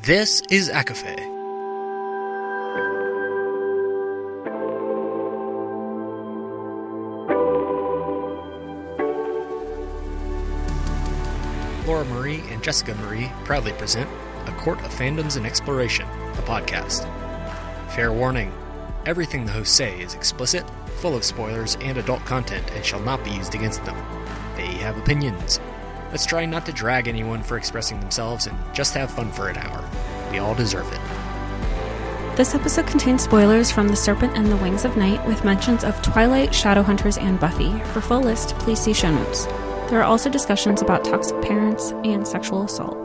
This is ACOFAE. Laura Marie and Jessica Marie proudly present A Court of Fandoms and Exploration, a podcast. Fair warning, everything the hosts say is explicit, full of spoilers and adult content and shall not be used against them. They have opinions. Let's try not to drag anyone for expressing themselves and just have fun for an hour. We all deserve it. This episode contains spoilers from The Serpent and the Wings of Night with mentions of Twilight, Shadowhunters, and Buffy. For full list, please see show notes. There are also discussions about toxic parents and sexual assault.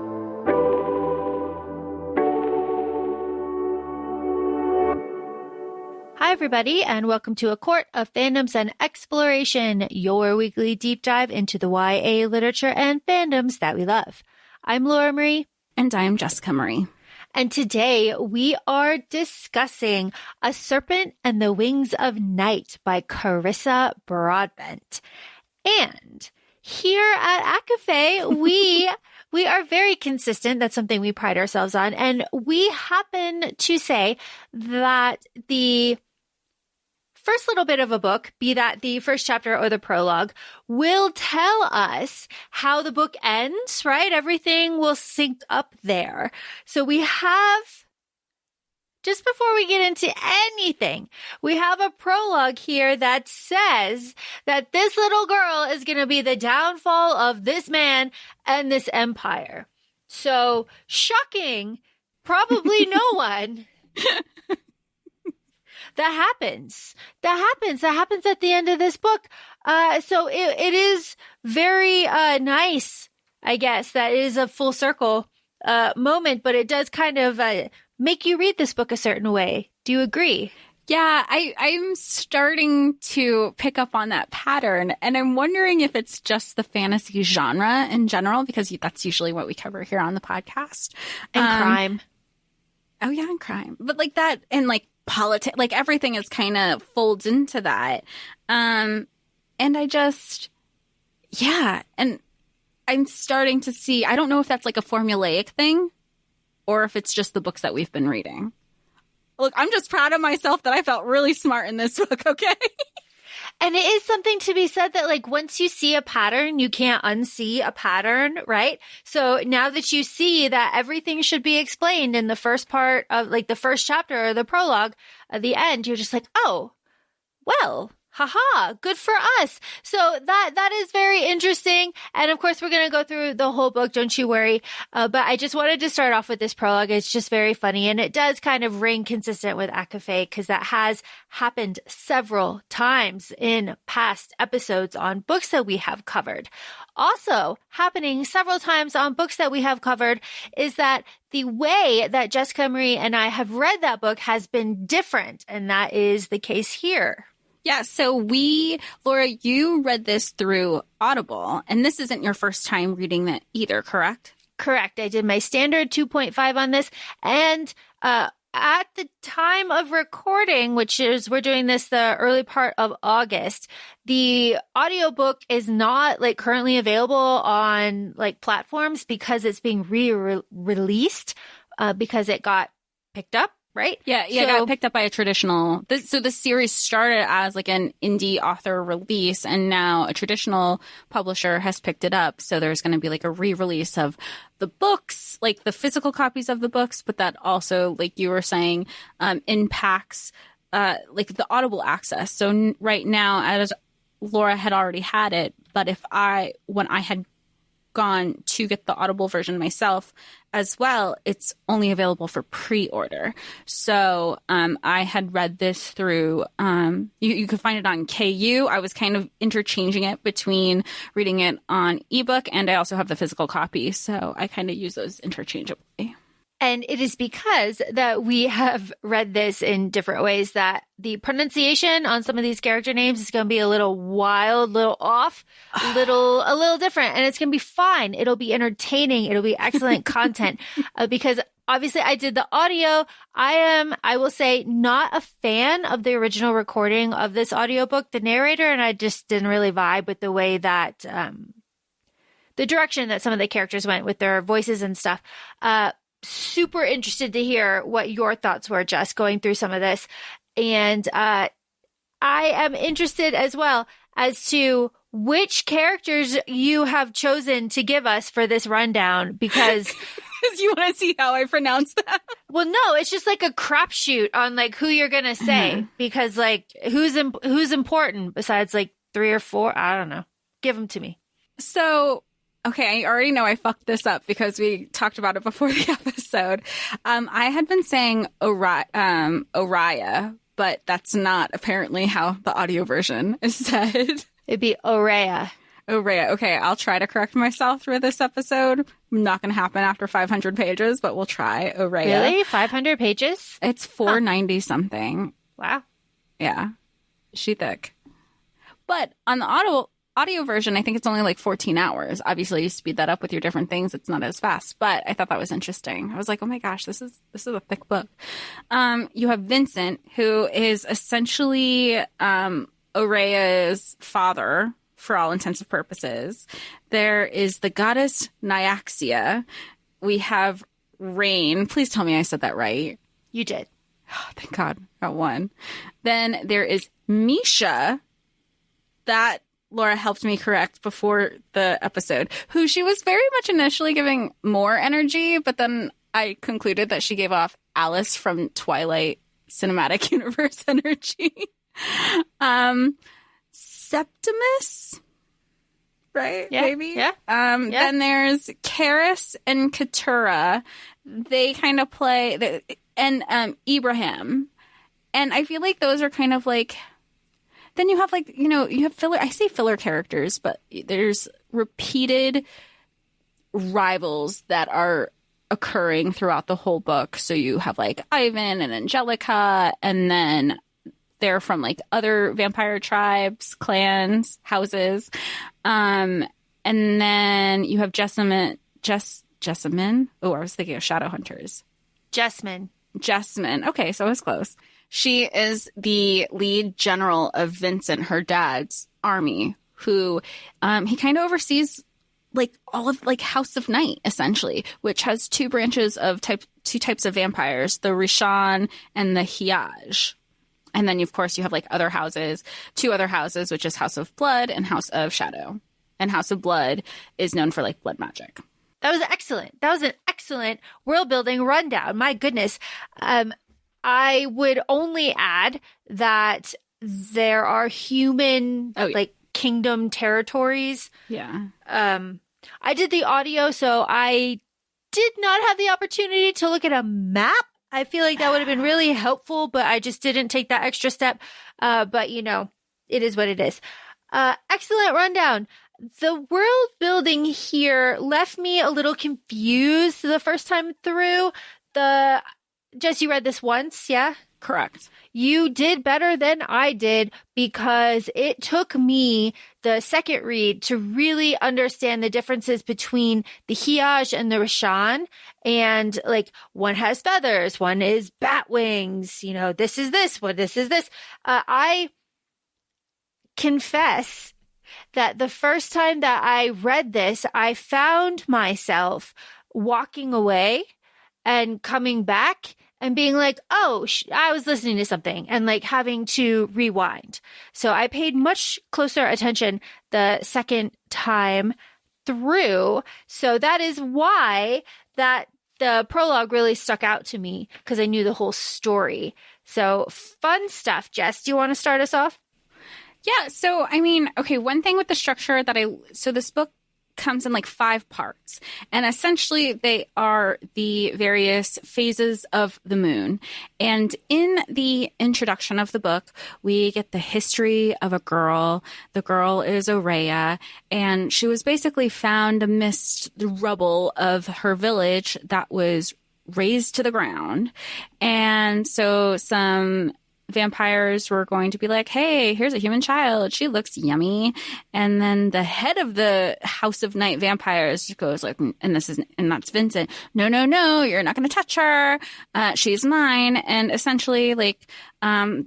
Hi, everybody, and welcome to A Court of Fandoms and Exploration, your weekly deep dive into the YA literature and fandoms that we love. I'm Laura Marie. And I'm Jessica Marie. And today we are discussing A Serpent and the Wings of Night by Carissa Broadbent. And here at ACOFAE, we are very consistent. That's something we pride ourselves on. And we happen to say that the first little bit of a book, be that the first chapter or the prologue, will tell us how the book ends, right? Everything will sync up there. So we have, just before we get into anything, we have a prologue here that says that this little girl is going to be the downfall of this man and this empire. So shocking, probably no one. That happens at the end of this book. So it is very nice, I guess, that it is a full circle moment, but it does kind of make you read this book a certain way. Do you agree? Yeah, I'm starting to pick up on that pattern, and I'm wondering if it's just the fantasy genre in general, because that's usually what we cover here on the podcast. And crime. Oh, yeah, and crime. But like that, and like politics, like everything is kind of folds into that. And I just, and I'm starting to see, I don't know if that's like a formulaic thing or if it's just the books that we've been reading. Look, I'm just proud of myself that I felt really smart in this book, okay? And it is something to be said that, like, once you see a pattern, you can't unsee a pattern, right? So now that you see that everything should be explained in the first part of, like, the first chapter or the prologue, at the end, you're just like, oh, well, haha, good for us. So that is very interesting. And of course, we're going to go through the whole book, don't you worry. But I just wanted to start off with this prologue. It's just very funny. And it does kind of ring consistent with ACOFAE because that has happened several times in past episodes on books that we have covered. Also happening several times on books that we have covered is that the way that Jessica Marie and I have read that book has been different. And that is the case here. Yeah, so Laura, you read this through Audible, and this isn't your first time reading that either, correct? Correct. I did my standard 2.5 on this, and at the time of recording, which is, we're doing this the early part of August, the audiobook is not like currently available on like platforms because it's being re-released because it got picked up. Right? Yeah, so, it got picked up by a traditional. So the series started as like an indie author release, and now a traditional publisher has picked it up. So there's going to be like a re-release of the books, like the physical copies of the books, but that also, like you were saying, impacts like the Audible access. So right now, as Laura had already had it, but when I had gone to get the Audible version myself as well, it's only available for pre-order. So I had read this through, you could find it on KU. I was kind of interchanging it between reading it on ebook, and I also have the physical copy. So I kind of use those interchangeably. And it is because that we have read this in different ways that the pronunciation on some of these character names is going to be a little wild, little off, a little different. And it's going to be fine. It'll be entertaining. It'll be excellent content because obviously I did the audio. I will say, not a fan of the original recording of this audiobook, the narrator, and I just didn't really vibe with the way that the direction that some of the characters went with their voices and stuff. super interested to hear what your thoughts were, Jess, going through some of this. And I am interested as well as to which characters you have chosen to give us for this rundown, because you want to see how I pronounce that? Well, no, it's just like a crapshoot on like who you're gonna say, because like who's important besides like 3 or 4. I don't know. Give them to me. So, okay, I already know I fucked this up because we talked about it before the episode. I had been saying Oraya, but that's not apparently how the audio version is said. It'd be Oraya. Oraya. Okay, I'll try to correct myself through this episode. Not going to happen after 500 pages, but we'll try. Oraya. Really? 500 pages? It's 490 something. Wow. Yeah. She thick. But on the audio version, I think it's only like 14 hours. Obviously, you speed that up with your different things. It's not as fast, but I thought that was interesting. I was like, oh my gosh, this is a thick book. You have Vincent, who is essentially Oraya's father for all intents and purposes. There is the goddess Nyaxia. We have Rain. Please tell me I said that right. You did. Oh, thank God. Got one. Then there is Misha. That Laura helped me correct before the episode, who she was very much initially giving more energy, but then I concluded that she gave off Alice from Twilight cinematic universe energy. Septimus, right? Yeah, Maybe. Yeah. Then there's Karis and Keturah. They kind of play, and Ibrahim. And I feel like those are kind of like, then you have like, you have filler, I say filler characters, but there's repeated rivals that are occurring throughout the whole book. So you have like Ivan and Angelica, and then they're from like other vampire tribes, clans, houses. And then you have Jessamine. Oh, I was thinking of Shadowhunters. Jessamine. Okay, so I was close. She is the lead general of Vincent, her dad's army, who he kind of oversees like all of like House of Night, essentially, which has two branches of two types of vampires, the Rishan and the Hiaj. And then, of course, you have like two other houses, which is House of Blood and House of Shadow. And House of Blood is known for like blood magic. That was excellent. That was an excellent world building rundown. My goodness. I would only add that there are human like kingdom territories. Yeah. I did the audio, so I did not have the opportunity to look at a map. I feel like that would have been really helpful, but I just didn't take that extra step. But it is what it is. Excellent rundown. The world building here left me a little confused the first time through. Jess, you read this once, yeah? Correct. You did better than I did, because it took me the second read to really understand the differences between the Hiaj and the Rishan. And like, one has feathers, one is bat wings, this is this, this is this. I confess that the first time that I read this, I found myself walking away and coming back and being like, oh, I was listening to something, and like having to rewind. So I paid much closer attention the second time through. So that is why that the prologue really stuck out to me, because I knew the whole story. So fun stuff. Jess, do you want to start us off? Yeah. So, I mean, okay, one thing with the structure so this book comes in like 5 parts, and essentially they are the various phases of the moon. And in the introduction of the book, we get the history of a girl. The girl is Oraya, and she was basically found amidst the rubble of her village that was razed to the ground. And so some vampires were going to be like, hey, here's a human child, she looks yummy. And then the head of the House of Night vampires goes like, and that's Vincent, no, you're not going to touch her, she's mine. And essentially, like,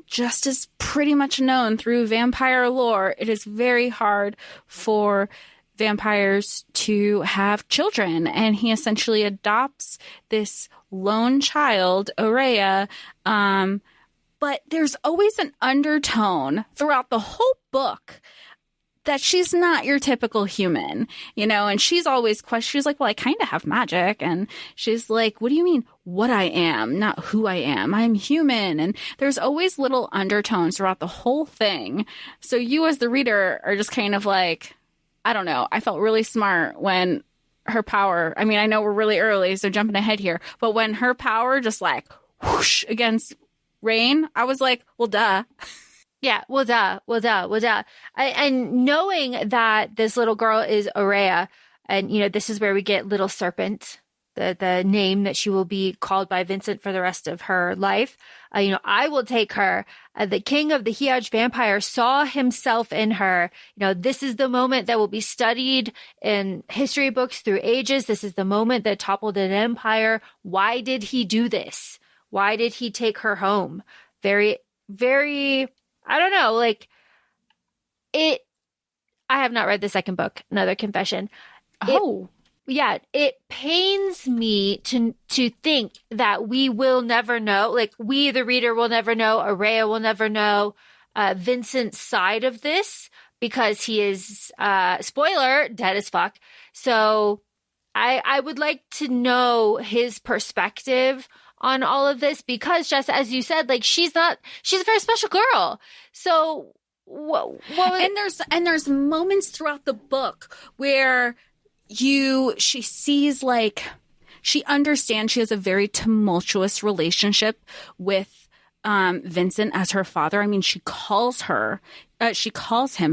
just as pretty much known through vampire lore, it is very hard for vampires to have children. And he essentially adopts this lone child, Oraya. But there's always an undertone throughout the whole book that she's not your typical human, and she's always she's like, well, I kind of have magic. And she's like, what do you mean what I am, not who I am? I'm human. And there's always little undertones throughout the whole thing. So you as the reader are just kind of like, I don't know. I felt really smart when her power, I mean, I know we're really early, so jumping ahead here, but when her power just like whoosh against rain, I was like, well, duh. Yeah, well, duh. And knowing that this little girl is Oraya, and, this is where we get Little Serpent, the name that she will be called by Vincent for the rest of her life. I will take her. The king of the Hiaj vampire saw himself in her. This is the moment that will be studied in history books through ages. This is the moment that toppled an empire. Why did he do this? Why did he take her home? Very, very... I don't know, I have not read the second book, another confession. Oh. It pains me to think that we will never know, we, the reader, will never know, Oraya will never know Vincent's side of this, because he is, spoiler, dead as fuck. So I would like to know his perspective on all of this, because just as you said, she's a very special girl. So what and there's moments throughout the book where she sees, she understands she has a very tumultuous relationship with Vincent as her father. I mean, she calls him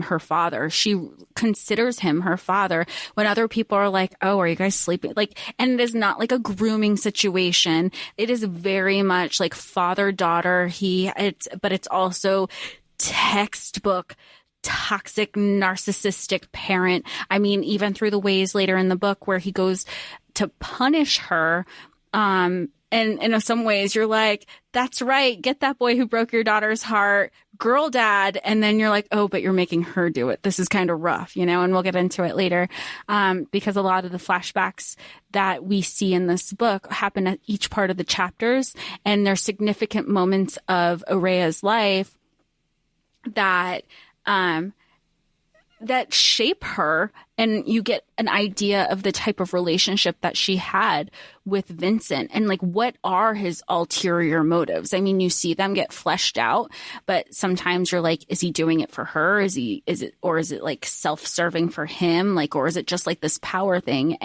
her father. She considers him her father when other people are like, oh, are you guys sleeping? And it is not like a grooming situation. It is very much like father-daughter. But it's also textbook toxic, narcissistic parent. I mean, even through the ways later in the book where he goes to punish her, and in some ways you're like, that's right. Get that boy who broke your daughter's heart, girl dad. And then you're like, oh, but you're making her do it. This is kind of rough, and we'll get into it later. Because a lot of the flashbacks that we see in this book happen at each part of the chapters. And there's significant moments of Oraya's life that shape her, and you get an idea of the type of relationship that she had with Vincent, and what are his ulterior motives. I mean, you see them get fleshed out, but sometimes you're like, is he doing it for her? Is it self-serving for him? Or is it just this power thing?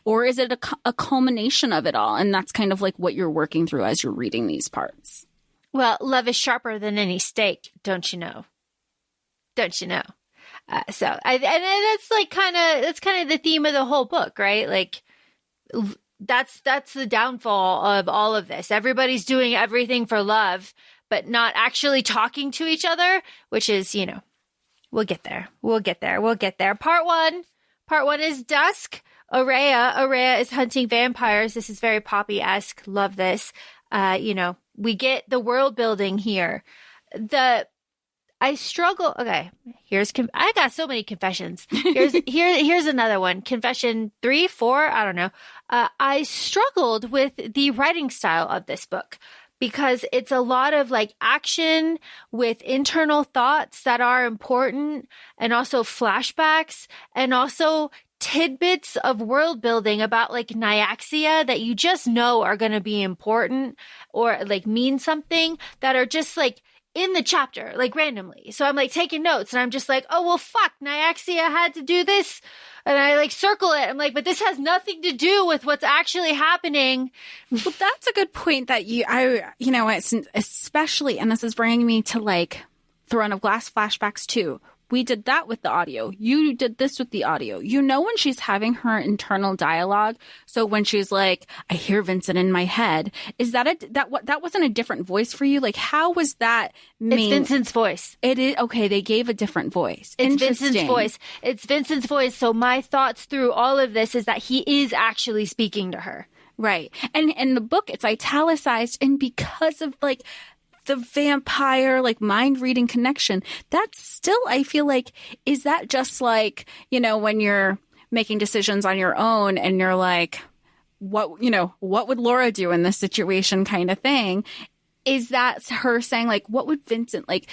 Or is it a culmination of it all? And that's kind of what you're working through as you're reading these parts. Well, love is sharper than any steak, don't you know? That's kind of the theme of the whole book, right? That's the downfall of all of this. Everybody's doing everything for love, but not actually talking to each other, which is, we'll get there. Part one is dusk. Oraya is hunting vampires. This is very Poppy-esque. Love this. We get the world building here. I struggle. Okay, I got so many confessions. Here's another one. Confession 3, 4. I don't know. I struggled with the writing style of this book because it's a lot of action with internal thoughts that are important, and also flashbacks, and also tidbits of world building about Nyaxia that you just know are going to be important or mean something, that are just in the chapter, randomly. So I'm taking notes, and I'm just oh, well, fuck, Nyaxia had to do this. And I circle it. I'm but this has nothing to do with what's actually happening. Well, that's a good point that it's especially, and this is bringing me to Throne of Glass flashbacks too. We did that with the audio. You did this with the audio. When she's having her internal dialogue. So when she's I hear Vincent in my head, is that that wasn't a different voice for you? How was that made? It's Vincent's voice. It is. Okay. They gave a different voice. It's Vincent's voice. So my thoughts through all of this is that he is actually speaking to her. Right. And in the book, it's italicized. And because of the vampire, like mind reading connection, that's still, I feel like, is that just like, you know, when you're making decisions on your own and you're like, what would Laura do in this situation kind of thing? Is that her saying like, what would Vincent like?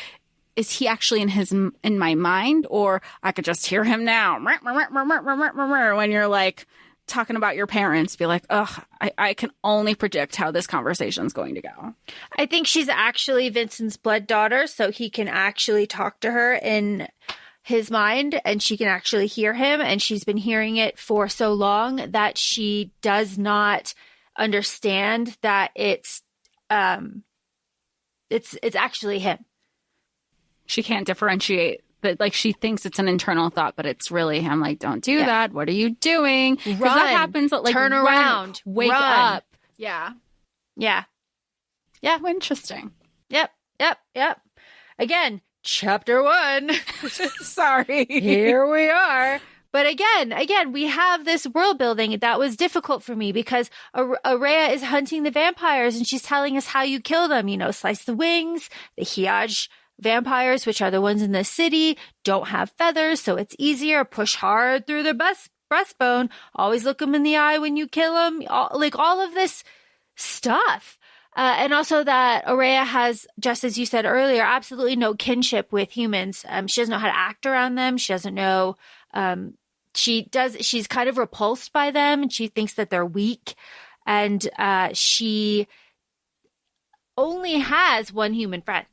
Is he actually in my mind, or I could just hear him now when you're like talking about your parents, be like, ugh, I can only predict how this conversation is going to go. I think she's actually Vincent's blood daughter, so he can actually talk to her in his mind and she can actually hear him. And she's been hearing it for so long that she does not understand that it's actually him. She can't differentiate. But like she thinks it's an internal thought, but it's really him. Like, don't do that. What are you doing? Because that happens. Like, turn around, wake up. Yeah. Interesting. Yep. Again, chapter 1. Sorry. Here we are. But again, we have this world building that was difficult for me because Oraya is hunting the vampires and she's telling us how you kill them. You know, slice the wings, the Hiaj vampires, which are the ones in the city, don't have feathers, so it's easier. Push hard through their breastbone. Always look them in the eye when you kill them. All of this stuff. And also that Oraya has, just as you said earlier, absolutely no kinship with humans. She doesn't know how to act around them. She doesn't know. She's kind of repulsed by them and she thinks that they're weak. And she only has one human friend.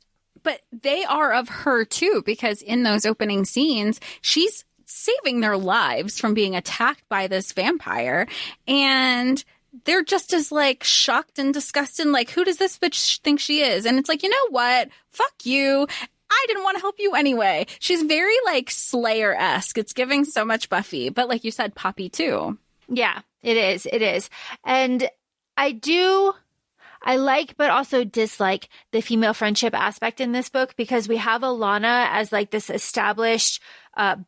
But they are of her, too, because in those opening scenes, she's saving their lives from being attacked by this vampire. And they're just as, like, shocked and disgusted. Like, who does this bitch think she is? And it's like, you know what? Fuck you. I didn't want to help you anyway. She's very, like, Slayer-esque. It's giving so much Buffy. But like you said, Poppy, too. Yeah, it is. It is. And I like, but also dislike the female friendship aspect in this book because we have Alana as like this established,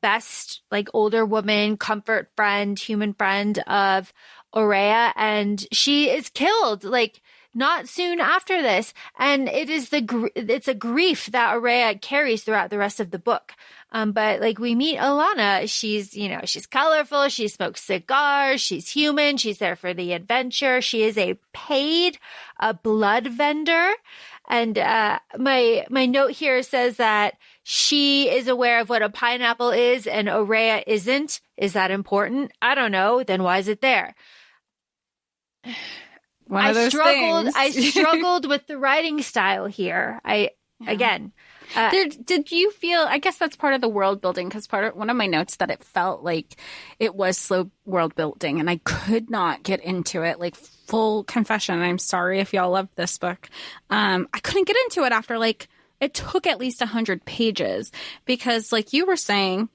best, like older woman, comfort friend, human friend of Oraya. And she is killed like not soon after this. And it is it's a grief that Oraya carries throughout the rest of the book. But like we meet Alana, she's colorful. She smokes cigars. She's human. She's there for the adventure. She is a paid blood vendor. And my note here says that she is aware of what a pineapple is and Oraya isn't. Is that important? I don't know. Then why is it there? I struggled with the writing style here. Again. Did you feel, I guess that's part of the world building, because one of my notes that it felt like it was slow world building and I could not get into it. Like, full confession, I'm sorry if y'all loved this book. I couldn't get into it after like it took at least 100 pages because like you were saying,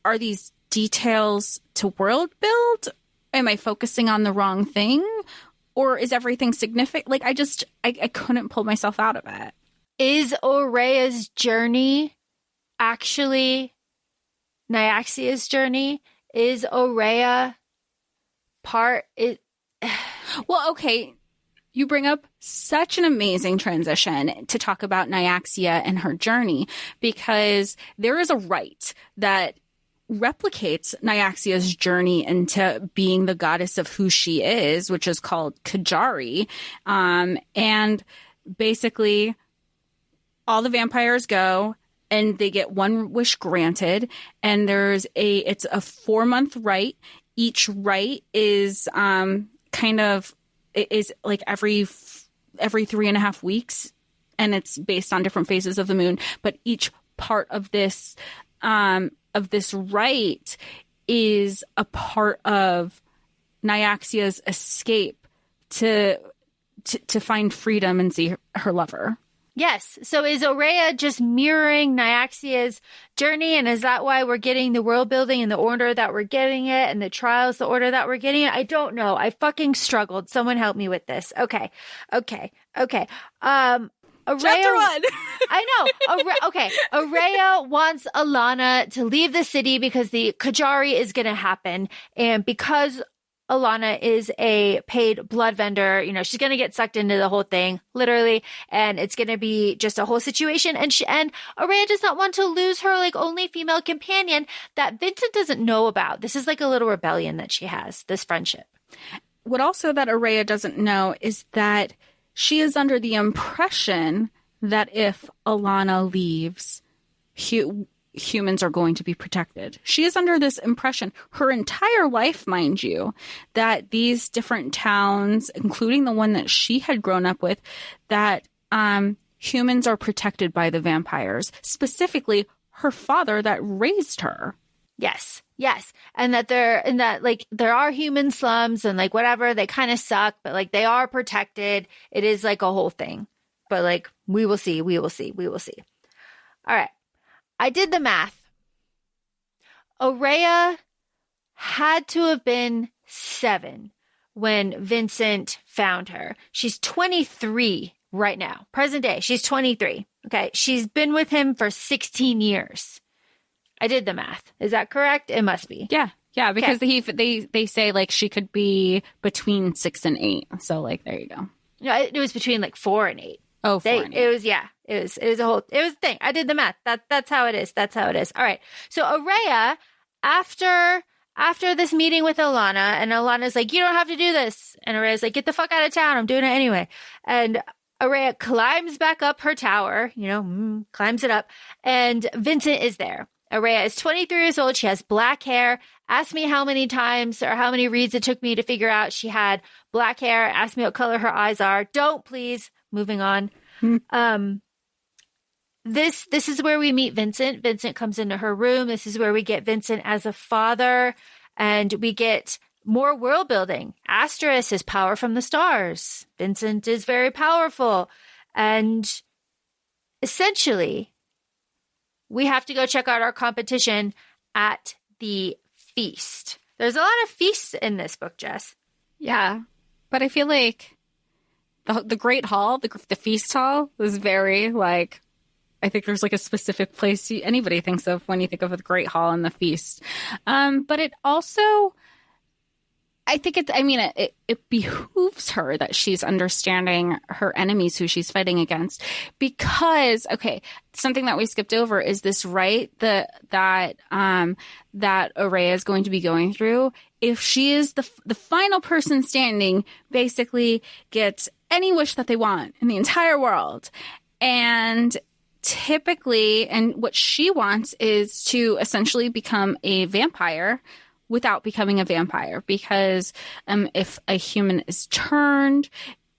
are these details to world build? Am I focusing on the wrong thing? Or is everything significant? Like I couldn't pull myself out of it. Is Oraya's journey actually Nyaxia's journey? Is Oraya part it? Well, okay. You bring up such an amazing transition to talk about Nyaxia and her journey, because there is a rite that replicates Nyaxia's journey into being the goddess of who she is, which is called Kajari. And basically all the vampires go and they get one wish granted. And it's a 4-month rite. Each rite is is like every 3.5 weeks, and it's based on different phases of the moon. But each part of this rite is a part of Nyaxia's escape to find freedom and see her lover. Yes. So is Oraya just mirroring Nyaxia's journey? And is that why we're getting the world building in the order that we're getting it, and the trials, the order that we're getting it? I don't know. I fucking struggled. Someone help me with this. Okay. Oraya, Chapter 1. I know. Okay. Oraya wants Alana to leave the city because the Kajari is going to happen. And because Alana is a paid blood vendor. You know, she's going to get sucked into the whole thing, literally. And it's going to be just a whole situation. And Oraya does not want to lose her like only female companion that Vincent doesn't know about. This is like a little rebellion that she has, this friendship. What also that Oraya doesn't know is that she is under the impression that if Alana leaves, humans are going to be protected. She is under this impression her entire life, mind you, that these different towns, including the one that she had grown up with, that humans are protected by the vampires, specifically her father that raised her. Yes. And that there are human slums and like whatever, they kind of suck, but like they are protected. It is like a whole thing. But like, we will see. All right. I did the math. Oraya had to have been 7 when Vincent found her. She's 23 right now. Present day. She's 23. Okay. She's been with him for 16 years. I did the math. Is that correct? It must be. Yeah, because they say like she could be between 6 and 8. So like, there you go. No, it was between like 4 and 8. Oh, 4 and 8. It was a thing. I did the math. That's how it is. All right. So Oraya, after this meeting with Alana, and Alana's like, you don't have to do this. And Oraya's like, get the fuck out of town. I'm doing it anyway. And Oraya climbs back up her tower, climbs it up. And Vincent is there. Oraya is 23 years old. She has black hair. Ask me how many times or how many reads it took me to figure out she had black hair. Ask me what color her eyes are. Don't, please. Moving on. This is where we meet Vincent. Vincent comes into her room. This is where we get Vincent as a father, and we get more world building. Asteris is power from the stars. Vincent is very powerful, and essentially, we have to go check out our competition at the feast. There's a lot of feasts in this book, Jess. Yeah, but I feel like the Great Hall, the feast hall, was very like, I think there's like a specific place anybody thinks of when you think of the Great Hall and the feast. But it also, I think it behooves her that she's understanding her enemies who she's fighting against, because, okay, something that we skipped over is this right that Oraya is going to be going through. If she is the final person standing, basically gets any wish that they want in the entire world. And typically, and what she wants is to essentially become a vampire without becoming a vampire, because if a human is turned,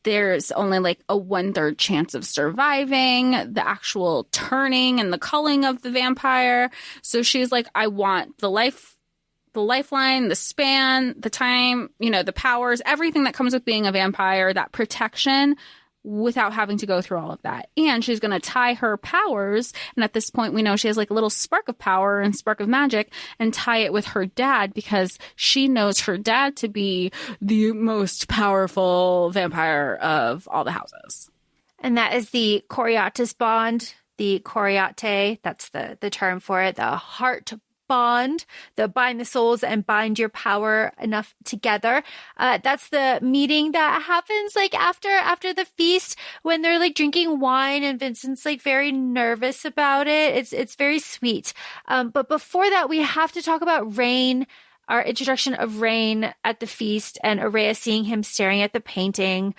there's only like a 1/3 chance of surviving the actual turning and the culling of the vampire. So she's like, I want the lifeline, the span, the time, the powers, everything that comes with being a vampire, that protection, without having to go through all of that. And she's going to tie her powers, and at this point we know she has like a little spark of power and spark of magic, and tie it with her dad, because she knows her dad to be the most powerful vampire of all the houses. And that is the Coriatis bond, the Coriate, that's the term for it, the heart bond, the bind the souls and bind your power enough together. That's the meeting that happens like after the feast, when they're like drinking wine and Vincent's like very nervous about it. It's very sweet. But before that, we have to talk about Rain, our introduction of Rain at the feast, and Oraya seeing him staring at the painting.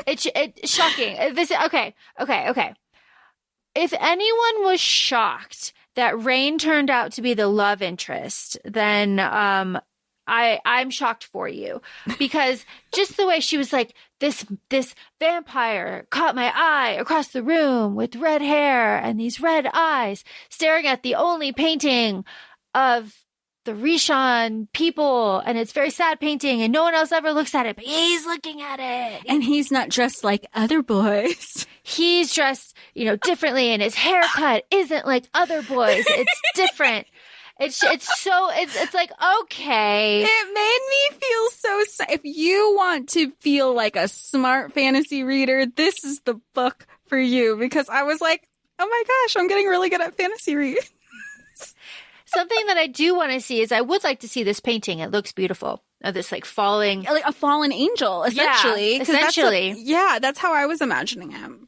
It's shocking. Okay. If anyone was shocked that Rain turned out to be the love interest, then I'm shocked for you, because just the way she was like, this vampire caught my eye across the room with red hair and these red eyes, staring at the only painting of the Rishon people, and it's very sad painting, and no one else ever looks at it, but he's looking at it. And he's not dressed like other boys. He's dressed, differently, and his haircut isn't like other boys. It's different. It's like, okay. It made me feel so if you want to feel like a smart fantasy reader, this is the book for you, because I was like, oh my gosh, I'm getting really good at fantasy reading. something that I do want to see is I would like to see this painting. It looks beautiful. Of this like falling, like a fallen angel, essentially. Yeah, essentially. That's how I was imagining him.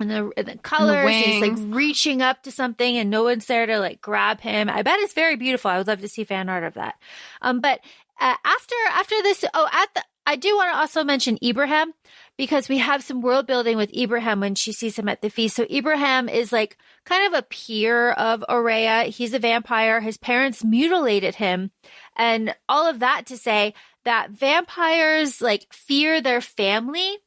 And the colors, he's like reaching up to something and no one's there to like grab him. I bet it's very beautiful. I would love to see fan art of that. But after this, I do want to also mention Ibrahim, because we have some world building with Ibrahim when she sees him at the feast. So Ibrahim is like kind of a peer of Oraya. He's a vampire. His parents mutilated him. And all of that to say that vampires like fear their family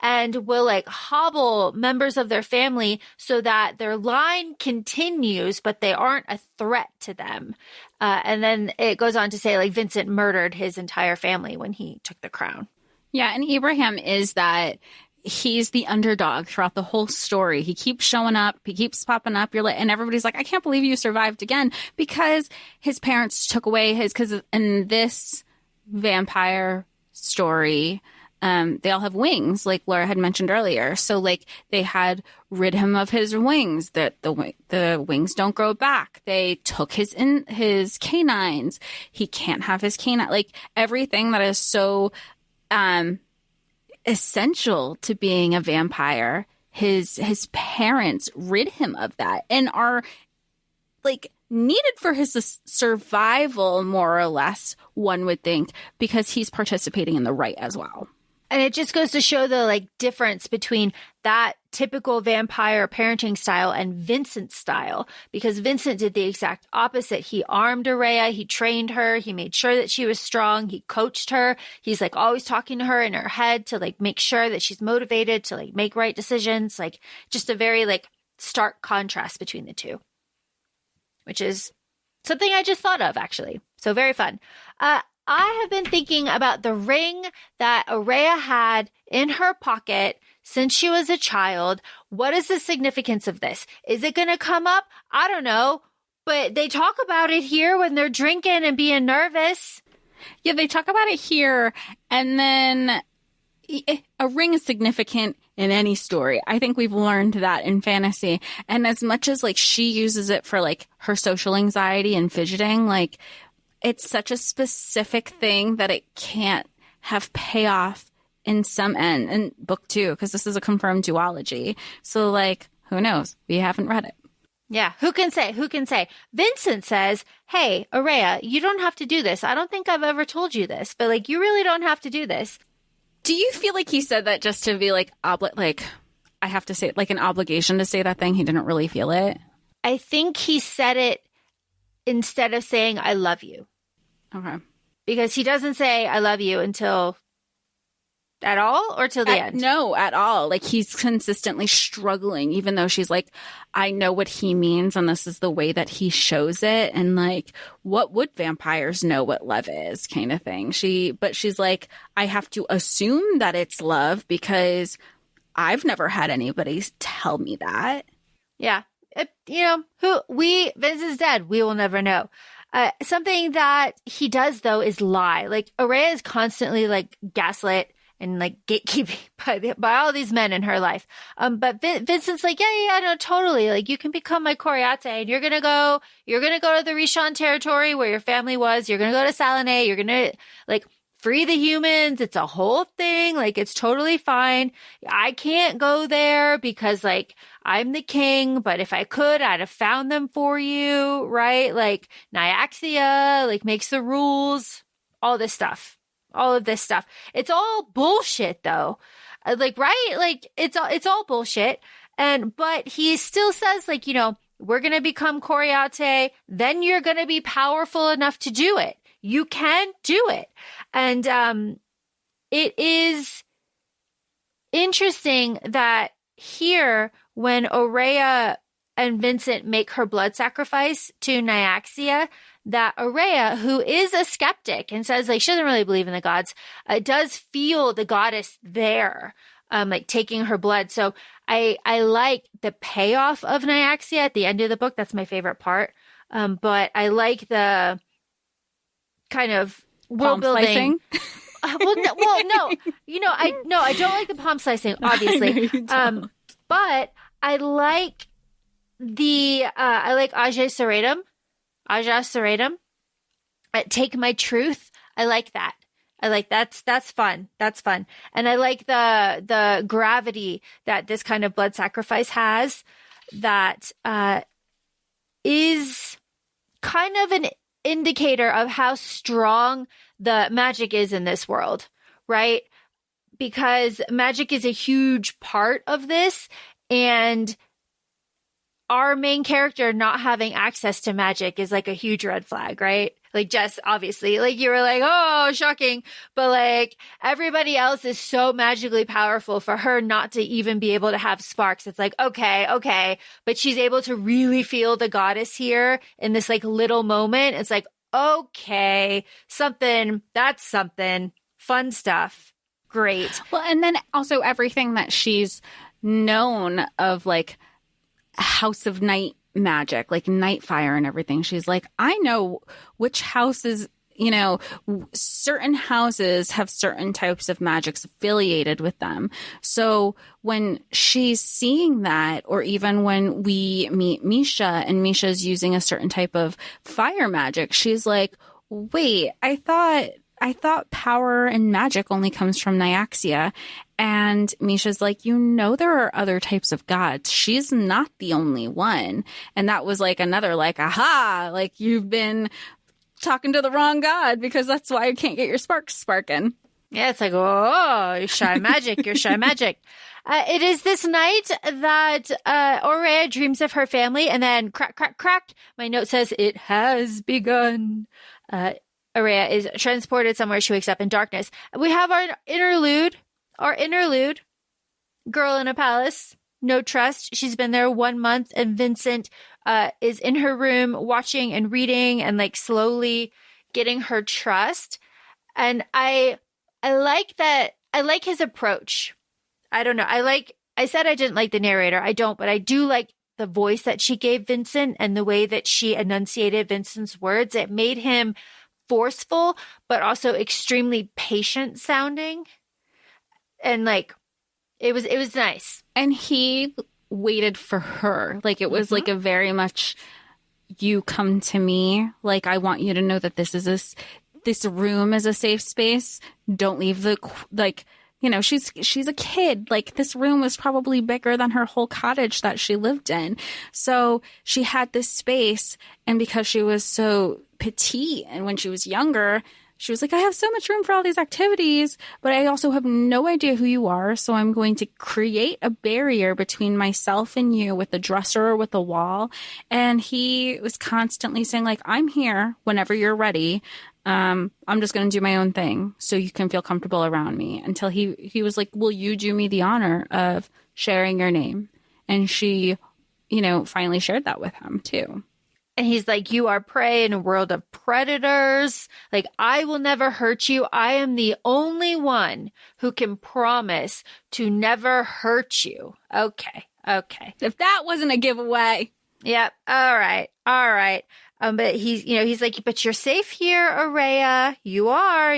and will like hobble members of their family so that their line continues, but they aren't a threat to them. And then it goes on to say like Vincent murdered his entire family when he took the crown. Yeah, and Ibrahim is that he's the underdog throughout the whole story. He keeps showing up. He keeps popping up. And everybody's like, I can't believe you survived again, because his parents took away because in this vampire story, they all have wings, like Laura had mentioned earlier. So like they had rid him of his wings, that the wings don't grow back. They took his canines. He can't have his canine, like everything that is so essential to being a vampire. His parents rid him of that and are like needed for his survival, more or less, one would think, because he's participating in the rite as well. And it just goes to show the like difference between that typical vampire parenting style and Vincent's style, because Vincent did the exact opposite. He armed Oraya. He trained her. He made sure that she was strong. He coached her. He's like always talking to her in her head to like make sure that she's motivated to like make right decisions. Like just a very like stark contrast between the two, which is something I just thought of actually. So very fun. I have been thinking about the ring that Oraya had in her pocket since she was a child. What is the significance of this? Is it going to come up? I don't know. But they talk about it here when they're drinking and being nervous. Yeah, they talk about it here. And then a ring is significant in any story. I think we've learned that in fantasy. And as much as like she uses it for like her social anxiety and fidgeting, like it's such a specific thing that it can't have payoff in some end in book 2, because this is a confirmed duology. So like, who knows? We haven't read it. Yeah. Who can say? Who can say? Vincent says, hey, Oraya, you don't have to do this. I don't think I've ever told you this, but like, you really don't have to do this. Do you feel like he said that just to be like, I have to say, like an obligation to say that thing? He didn't really feel it. I think he said it instead of saying, I love you. Okay. Because he doesn't say, I love you until at all or till the end? No, at all. Like he's consistently struggling, even though she's like, I know what he means and this is the way that he shows it. And like, what would vampires know what love is, kind of thing. But she's like, I have to assume that it's love because I've never had anybody tell me that. Yeah. Vince is dead. We will never know. Something that he does though is lie. Like Oraya is constantly like gaslit and like gatekeeping by all these men in her life. But Vincent's like, yeah, no, totally. Like you can become my Coriate and you're going to go to the Rishon territory where your family was. You're going to go to Salome. You're going to like free the humans. It's a whole thing. Like it's totally fine. I can't go there because like I'm the king, but if I could, I'd have found them for you, right? Like Nyaxia, like makes the rules, all of this stuff. It's all bullshit though. Like, right? Like it's all bullshit. But he still says like, we're going to become Coriate. Then you're going to be powerful enough to do it. You can do it. And, it is interesting that here, when Oraya and Vincent make her blood sacrifice to Nyaxia, that Oraya, who is a skeptic and says like she doesn't really believe in the gods, does feel the goddess there, like taking her blood. So I like the payoff of Nyaxia at the end of the book. That's my favorite part. But I like the kind of world building. I don't like the palm slicing, obviously. But I like I like Ajay Saratam Aja Seratum. Take my truth. I like that. That's fun. That's fun. And I like the gravity that this kind of blood sacrifice has that is kind of an indicator of how strong the magic is in this world, right? Because magic is a huge part of this, and our main character not having access to magic is like a huge red flag, right? Like, Jess, obviously, like you were like, oh, shocking. But like everybody else is so magically powerful, for her not to even be able to have sparks. It's like, okay. But she's able to really feel the goddess here in this like little moment. It's like, okay, that's something. Fun stuff. Great. Well, and then also everything that she's known of, like House of Night magic, like Nightfire and everything. She's like, I know which houses, certain houses have certain types of magics affiliated with them. So when she's seeing that, or even when we meet Misha and Misha's using a certain type of fire magic, she's like, wait, I thought power and magic only comes from Nyaxia. And Misha's like, there are other types of gods. She's not the only one. And that was like another like, aha, like you've been talking to the wrong god, because that's why you can't get your sparks sparking. Yeah, it's like, oh, you're shy magic. You're shy magic. It is this night that Oraya dreams of her family, and then crack. My note says, it has begun. Oraya is transported somewhere. She wakes up in darkness. We have our interlude. Girl in a palace. No trust. She's been there 1 month, and Vincent is in her room watching and reading and like slowly getting her trust. And I like that. I like his approach. I don't know. I said I didn't like the narrator. I don't, but I do like the voice that she gave Vincent and the way that she enunciated Vincent's words. It made him forceful, but also extremely patient sounding. And like, it was nice. And he waited for her. Like, it was like a very much, you come to me. Like, I want you to know that this room is a safe space. Don't leave she's a kid. Like, this room was probably bigger than her whole cottage that she lived in. So she had this space, and because she was so petite, and when she was younger, she was like, I have so much room for all these activities, but I also have no idea who you are. So I'm going to create a barrier between myself and you with a dresser or with a wall. And he was constantly saying, like, I'm here whenever you're ready. I'm just going to do my own thing so you can feel comfortable around me, until he was like, will you do me the honor of sharing your name? And she, finally shared that with him too. And he's like, you are prey in a world of predators. Like, I will never hurt you. I am the only one who can promise to never hurt you. Okay. If that wasn't a giveaway. Yep. All right. But he's like, but you're safe here, Oraya. You are.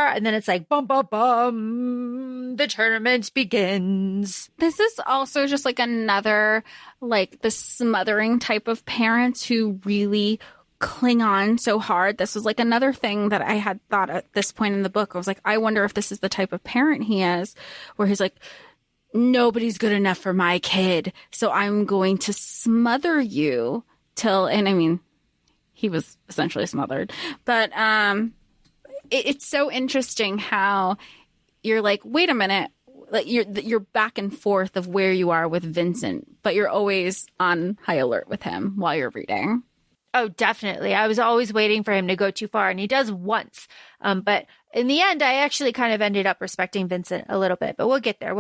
And then it's like, bum, bum, bum. The tournament begins. This is also just like another, like, the smothering type of parents who really cling on so hard. This was like another thing that I had thought at this point in the book. I was like, I wonder if this is the type of parent he is, where he's like, nobody's good enough for my kid, so I'm going to smother you till, and I mean, he was essentially smothered. But it's so interesting how you're like, wait a minute, like you're back and forth of where you are with Vincent, but you're always on high alert with him while you're reading. Oh, definitely. I was always waiting for him to go too far, and he does once. But in the end, I actually kind of ended up respecting Vincent a little bit, but we'll get there.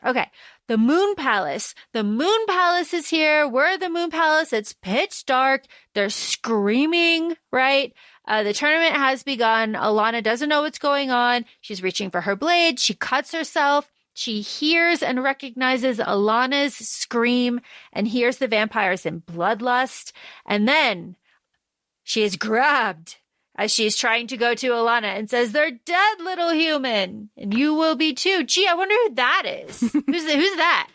Okay. The Moon Palace. The Moon Palace is here. We're at the Moon Palace. It's pitch dark. They're screaming, right? The tournament has begun. Alana doesn't know what's going on. She's reaching for her blade. She cuts herself. She hears and recognizes Alana's scream and hears the vampires in bloodlust. And then she is grabbed as she's trying to go to Alana and says, they're dead, little human. And you will be too. Gee, I wonder who that is. Who's that?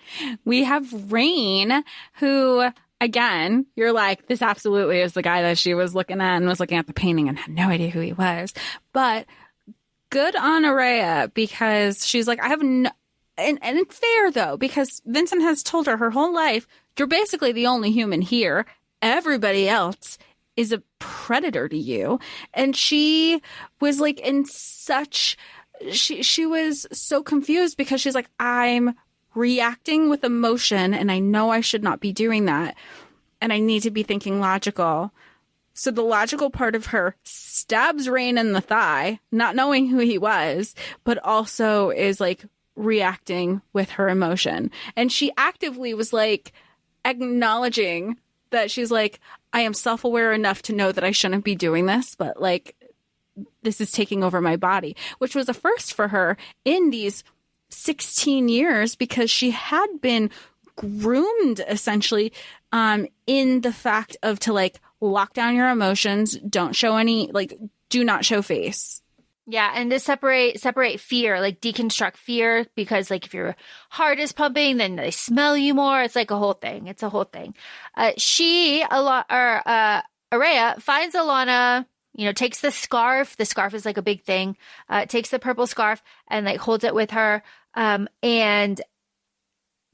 We have Rain, who, again, you're like, this absolutely is the guy that she was looking at and was looking at the painting and had no idea who he was. But good on Oraya, because she's like, I have no... And it's fair, though, because Vincent has told her whole life, you're basically the only human here. Everybody else is a predator to you. And she was like in such... She was so confused because she's like, I'm reacting with emotion and I know I should not be doing that. And I need to be thinking logical. So the logical part of her stabs Rain in the thigh, not knowing who he was, but also is like reacting with her emotion. And she actively was like acknowledging that she's like, I am self-aware enough to know that I shouldn't be doing this, but like this is taking over my body, which was a first for her in these 16 years because she had been groomed essentially in the fact of to like lock down your emotions, don't show any, like do not show face. Yeah, and to separate fear, like deconstruct fear, because like if your heart is pumping, then they smell you more. It's like a whole thing. It's a whole thing. Oraya finds Alana, takes the scarf. The scarf is like a big thing. Takes the purple scarf and like holds it with her, and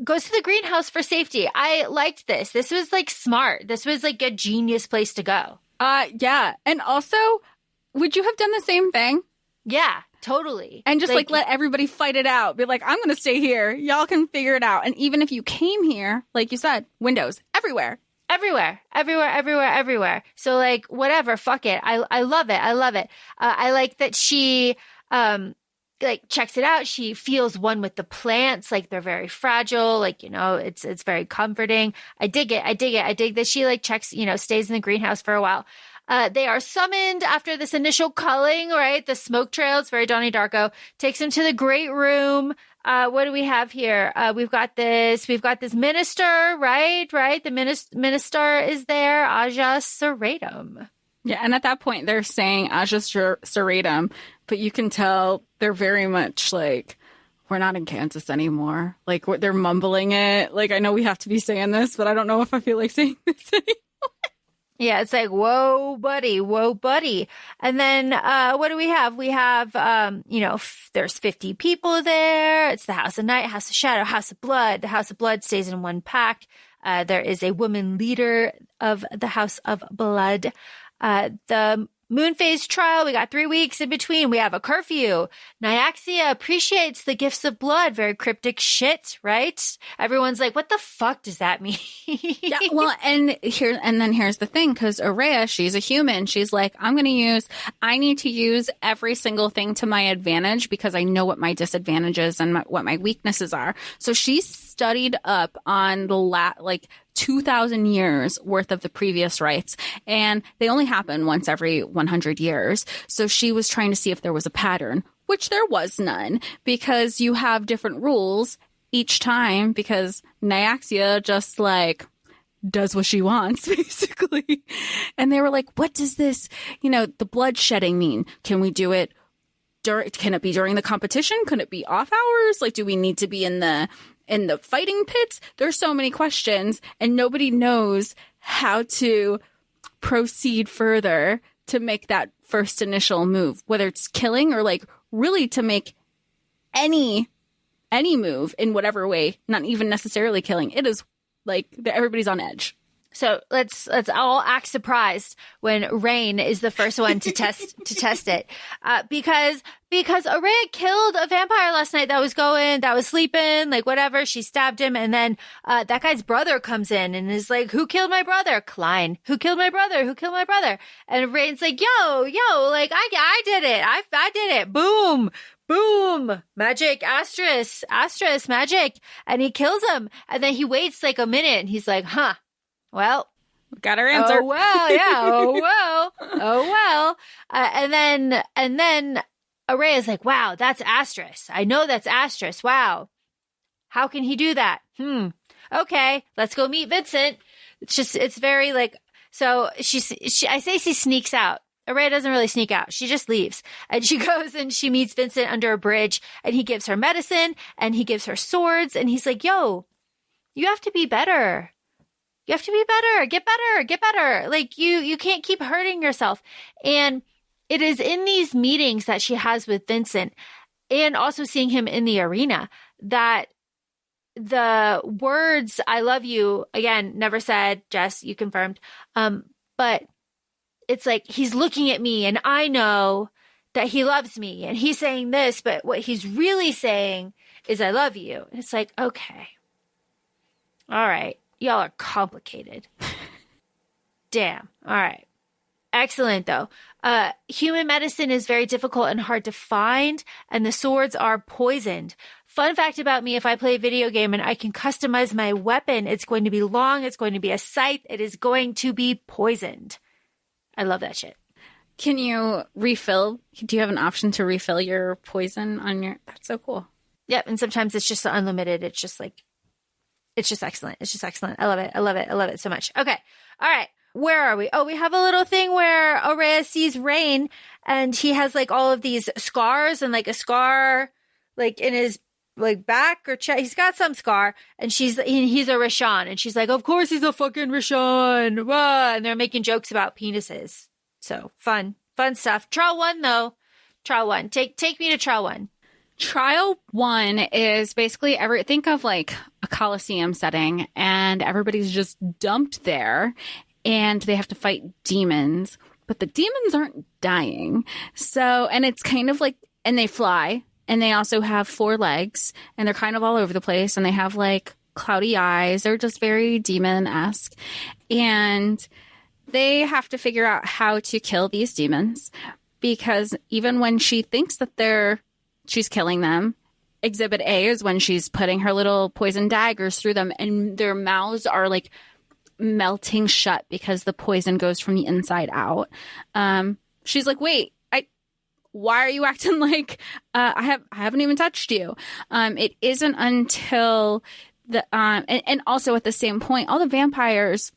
goes to the greenhouse for safety. I liked this. This was like smart. This was like a genius place to go. Yeah, and also, would you have done the same thing? Yeah, totally. And just like let everybody fight it out. Be like, I'm going to stay here. Y'all can figure it out. And even if you came here, like you said, windows everywhere. Everywhere. So like, whatever, fuck it. I love it. I like that she, like checks it out. She feels one with the plants. Like they're very fragile. Like, it's very comforting. I dig it. I dig that she like checks, stays in the greenhouse for a while. They are summoned after this initial culling, right? The smoke trails, very Donnie Darko, takes him to the great room. What do we have here? We've got this minister, right? The minister is there, Aja Seratum. Yeah, and at that point they're saying Aja Seratum, but you can tell they're very much like, we're not in Kansas anymore. Like they're mumbling it. Like, I know we have to be saying this, but I don't know if I feel like saying this anymore. Yeah, it's like, whoa, buddy. And then what do we have? We have, there's 50 people there. It's the House of Night, House of Shadow, House of Blood. The House of Blood stays in one pack. There is a woman leader of the House of Blood. The moon phase trial, we got 3 weeks in between. We have a curfew. Nyaxia appreciates the gifts of blood. Very cryptic shit, right? Everyone's like, what the fuck does that mean? Yeah, well, and then here's the thing, because Oraya, she's a human. She's like, I need to use every single thing to my advantage because I know what my disadvantages and what my weaknesses are. So she studied up on the 2,000 years worth of the previous rites, and they only happen once every 100 years. So she was trying to see if there was a pattern, which there was none, because you have different rules each time, because Nyaxia just like does what she wants, basically. And they were like, what does this, the blood shedding mean? Can we do it can it be during the competition? Could it be off hours? Like, do we need to be in the fighting pits? There's so many questions, and nobody knows how to proceed further to make that first initial move, whether it's killing or like really to make any move in whatever way, not even necessarily killing. It is like everybody's on edge. So let's all act surprised when Rain is the first one to test it, because Oraya killed a vampire last night that was sleeping, like whatever. She stabbed him, and then that guy's brother comes in and is like, "Who killed my brother?" Klein. "Who killed my brother? Who killed my brother?" And Rain's like, "Yo, like I did it. I did it. Boom." Boom! Magic, asterisk, magic. And he kills him. And then he waits like a minute and he's like, huh, well. Got our answer. Oh, well, yeah. Oh, well. And then Oraya's like, wow, that's asterisk. I know that's asterisk. Wow. How can he do that? Okay, let's go meet Vincent. It's very like, so I say she sneaks out. Oraya doesn't really sneak out. She just leaves. And she goes and she meets Vincent under a bridge, and he gives her medicine and he gives her swords. And he's like, yo, you have to be better. You have to be better, get better, get better. Like you can't keep hurting yourself. And it is in these meetings that she has with Vincent and also seeing him in the arena that the words, I love you, again, never said, Jess, you confirmed. But it's like, he's looking at me and I know that he loves me and he's saying this, but what he's really saying is I love you. And it's like, okay. All right. Y'all are complicated. Damn. All right. Excellent, though. Human medicine is very difficult and hard to find, and the swords are poisoned. Fun fact about me, if I play a video game and I can customize my weapon, it's going to be long, it's going to be a scythe, it is going to be poisoned. I love that shit. Can you refill? Do you have an option to refill your poison on your... That's so cool. Yep, and sometimes it's just unlimited. It's just like... It's just excellent. It's just excellent. I love it. I love it. I love it so much. Okay. All right. Where are we? Oh, we have a little thing where Oraya sees Rain and he has like all of these scars and like a scar like in his like back or chest. He's got some scar and he's a Rashawn and she's like, of course he's a fucking Rashawn. Wah! And they're making jokes about penises. So fun stuff. Trial 1 though. Trial 1. Take me to trial 1. Trial 1 is basically think of like a Coliseum setting and everybody's just dumped there and they have to fight demons, but the demons aren't dying. So, and it's kind of like, and they fly and they also have 4 legs and they're kind of all over the place and they have like cloudy eyes. They're just very demon-esque and they have to figure out how to kill these demons because even when she thinks that she's killing them. Exhibit A is when she's putting her little poison daggers through them and their mouths are like melting shut because the poison goes from the inside out. She's like, wait, why are you acting like I haven't even touched you? It isn't until and also at the same point, all the vampires,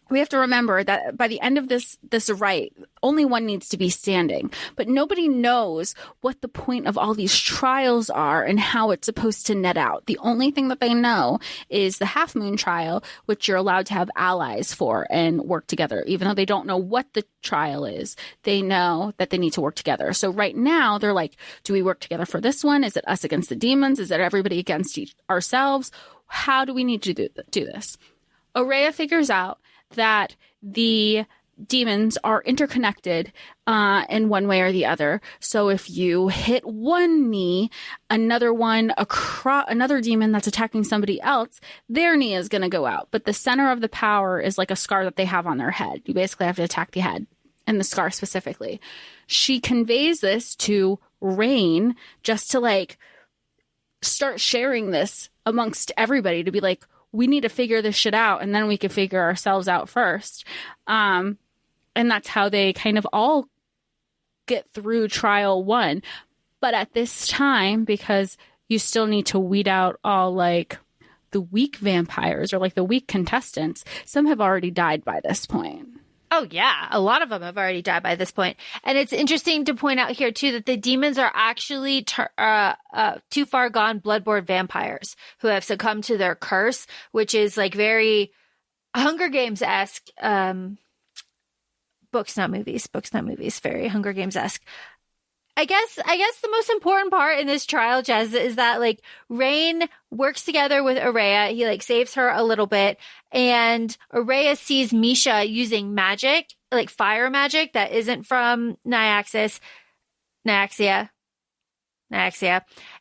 we have to remember that by the end of this rite, only one needs to be standing. But nobody knows what the point of all these trials are and how it's supposed to net out. The only thing that they know is the Half Moon trial, which you're allowed to have allies for and work together. Even though they don't know what the trial is, they know that they need to work together. So right now, they're like, do we work together for this one? Is it us against the demons? Is it everybody against ourselves? How do we need to do this? Oraya figures out that the demons are interconnected in one way or the other. So if you hit one knee, another demon that's attacking somebody else, their knee is going to go out. But the center of the power is like a scar that they have on their head. You basically have to attack the head and the scar specifically. She conveys this to Rain just to like start sharing this amongst everybody to be like, we need to figure this shit out and then we can figure ourselves out first. And that's how they kind of all get through trial 1. But at this time, because you still need to weed out all like the weak vampires or like the weak contestants, some have already died by this point. Oh, yeah. A lot of them have already died by this point. And it's interesting to point out here, too, that the demons are actually too far gone bloodborne vampires who have succumbed to their curse, which is like very Hunger Games-esque. Books, not movies. Very Hunger Games-esque. I guess the most important part in this trial, Jez, is that like Rain works together with Oraya. He like saves her a little bit, and Oraya sees Misha using magic, like fire magic that isn't from Nyaxia.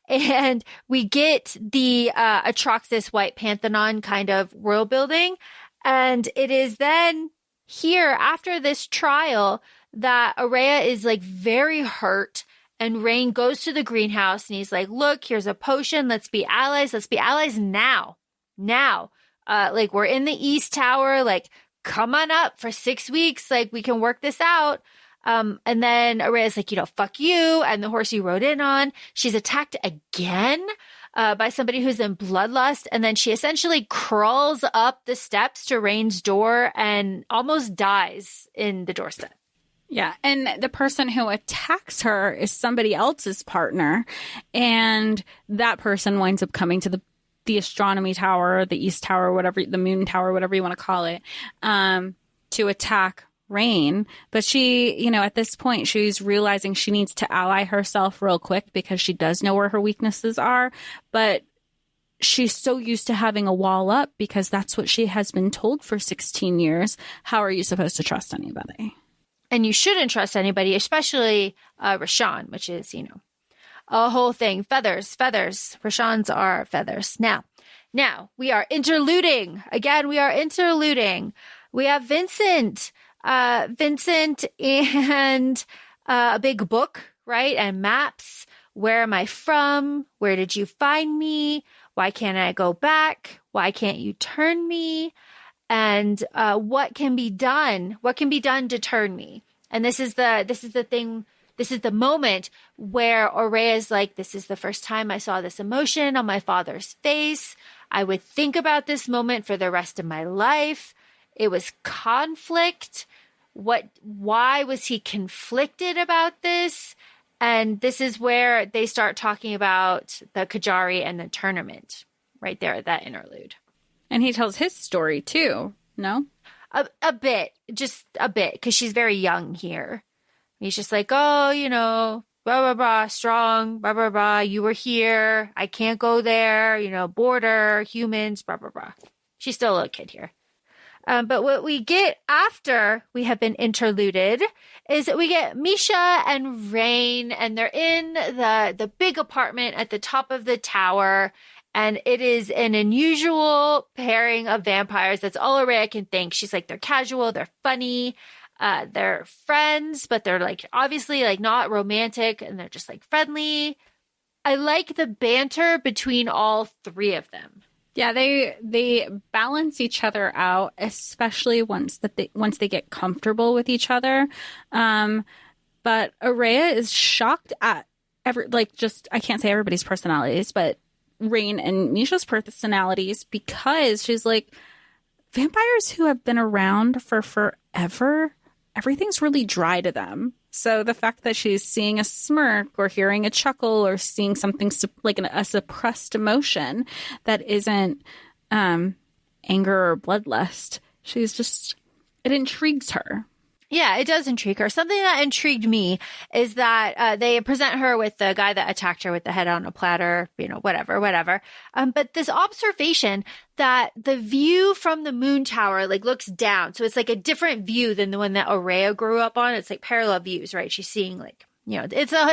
And we get the Atroxis White Pantheon kind of world building, and it is then here after this trial that Oraya is like very hurt, and Rain goes to the greenhouse and he's like, look, here's a potion. Let's be allies. Let's be allies now. Like we're in the East Tower. Like, come on up for 6 weeks. Like we can work this out. And then Oraya's like, fuck you. And the horse you rode in on, she's attacked again by somebody who's in bloodlust. And then she essentially crawls up the steps to Rain's door and almost dies in the doorstep. Yeah, and the person who attacks her is somebody else's partner, and that person winds up coming to the the astronomy tower, the east tower, whatever, the moon tower, whatever you want to call it, to attack Rain. But she, you know, at this point, she's realizing she needs to ally herself real quick because she does know where her weaknesses are. But she's so used to having a wall up because that's what she has been told for 16 years. How are you supposed to trust anybody? And you shouldn't trust anybody, especially Rashawn, which is, you know, a whole thing. Feathers. Rashans are feathers. Now we are interluding. Again, we are interluding. We have Vincent and a big book, right? And maps. Where am I from? Where did you find me? Why can't I go back? Why can't you turn me? And what can be done? What can be done to turn me? And this is the thing. This is the moment where Oraya is like, this is the first time I saw this emotion on my father's face. I would think about this moment for the rest of my life. It was conflict. Why was he conflicted about this? And this is where they start talking about the Kajari and the tournament right there at that interlude. And he tells his story too, no? A bit, just a bit, because she's very young here. He's just like, oh, you know, blah, blah, blah, strong, blah, blah, blah. You were here. I can't go there. You know, border, humans, blah, blah, blah. She's still a little kid here. But what we get after we have been interluded is that we get Misha and Rain, and they're in the big apartment at the top of the tower. And it is an unusual pairing of vampires. That's all Oraya can think. She's like, they're casual, they're funny. They're friends, but they're like obviously like not romantic, and they're just like friendly. I like the banter between all three of them. Yeah, they balance each other out, especially once they get comfortable with each other. But Oraya is shocked at I can't say everybody's personalities, but Rain and Misha's personalities, because she's like, vampires who have been around for forever, everything's really dry to them. So the fact that she's seeing a smirk or hearing a chuckle or seeing something like a suppressed emotion that isn't anger or bloodlust, it intrigues her. Yeah, it does intrigue her. Something that intrigued me is that they present her with the guy that attacked her with the head on a platter, you know, whatever. But this observation that the view from the moon tower like looks down. So it's like a different view than the one that Oraya grew up on. It's like parallel views, right? She's seeing like, you know, it's a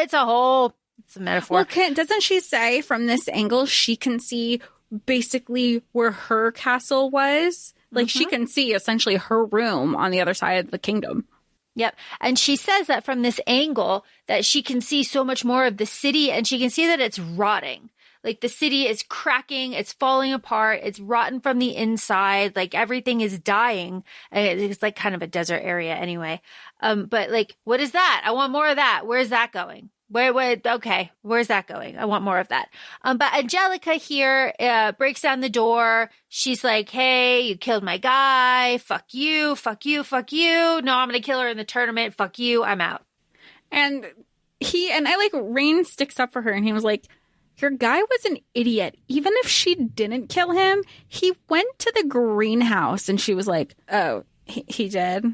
metaphor. Well, doesn't she say from this angle she can see basically where her castle was? Like, she can see essentially her room on the other side of the kingdom. Yep. And she says that from this angle that she can see so much more of the city, and she can see that it's rotting. Like, the city is cracking, it's falling apart, it's rotten from the inside, like everything is dying. And it's like kind of a desert area anyway. But like, what is that? I want more of that. Where's that going? Okay, where's that going? I want more of that. But Angelica here breaks down the door. She's like, hey, you killed my guy. Fuck you, fuck you, fuck you. No, I'm going to kill her in the tournament. Fuck you. I'm out. And Rain sticks up for her, and he was like, your guy was an idiot. Even if she didn't kill him, he went to the greenhouse. And she was like, oh, he did?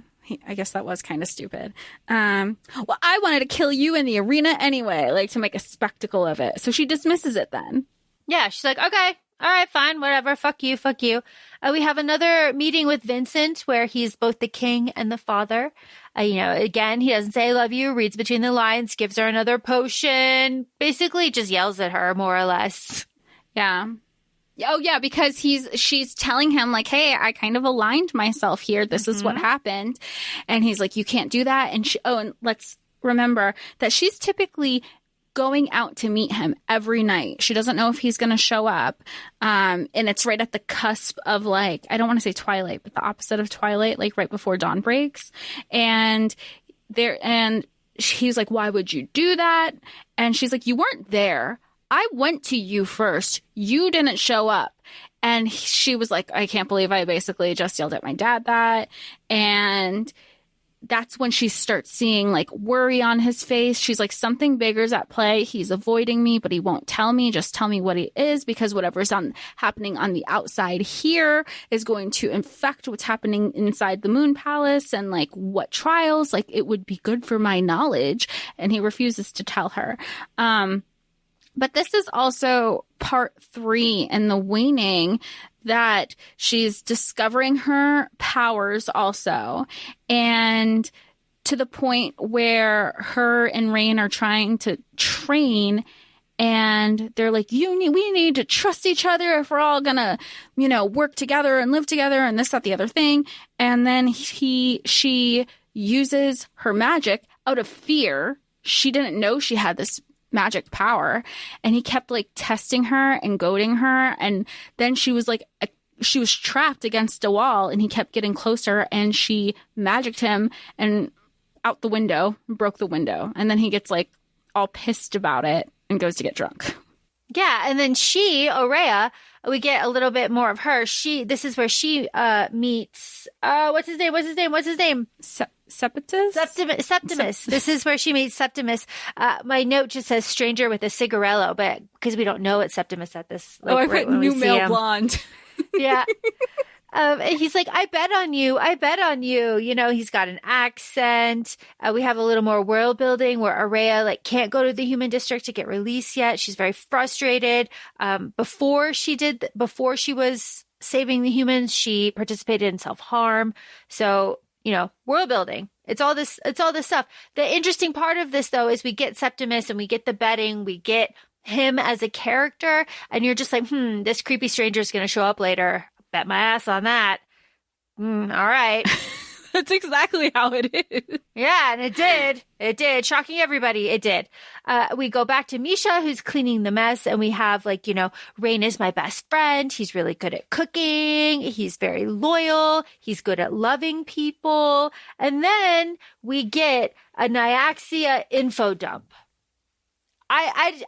I guess that was kind of stupid. Well, I wanted to kill you in the arena anyway, like to make a spectacle of it. So she dismisses it then. Yeah, she's like, okay, all right, fine, whatever. Fuck you, fuck you. We have another meeting with Vincent where he's both the king and the father. You know, again, he doesn't say I love you, reads between the lines, gives her another potion, basically just yells at her more or less. Yeah. Oh, yeah, because she's telling him, like, hey, I kind of aligned myself here. This is what happened. And he's like, you can't do that. And let's remember that she's typically going out to meet him every night. She doesn't know if he's going to show up. And it's right at the cusp of, like, I don't want to say Twilight, but the opposite of Twilight, like right before dawn breaks. And he's like, why would you do that? And she's like, you weren't there. I went to you first. You didn't show up. And she was like, I can't believe I basically just yelled at my dad that. And that's when she starts seeing like worry on his face. She's like, something bigger's at play. He's avoiding me, but he won't tell me. Just tell me what it is, because whatever's happening on the outside here is going to infect what's happening inside the Moon Palace, and like what trials, like it would be good for my knowledge. And he refuses to tell her. But this is also part 3 in the waning, that she's discovering her powers also. And to the point where her and Rain are trying to train, and they're like, we need to trust each other if we're all gonna, work together and live together and this, that, the other thing. And then she uses her magic out of fear. She didn't know she had this magic power, and he kept like testing her and goading her, and then she was trapped against a wall, and he kept getting closer, and she magicked him and out the window, broke the window, and then he gets like all pissed about it and goes to get drunk. Yeah, and then Oraya, we get a little bit more of her. This is where she meets what's his name? Septimus. This is where she meets Septimus. My note just says stranger with a cigarello, but because we don't know it's Septimus at this. I put new male blonde. Yeah. And he's like, I bet on you. He's got an accent. We have a little more world building where Oraya like can't go to the human district to get released yet. She's very frustrated. Before she was saving the humans, she participated in self-harm. So, world building. It's all this stuff. The interesting part of this though, is we get Septimus and we get the betting, we get him as a character, and you're just like, this creepy stranger is going to show up later. Bet my ass on that. All right. That's exactly how it is. Yeah, and it did. It did. Shocking everybody. It did. We go back to Misha, who's cleaning the mess, and we have Rain is my best friend. He's really good at cooking. He's very loyal. He's good at loving people. And then we get a Nyaxia info dump. I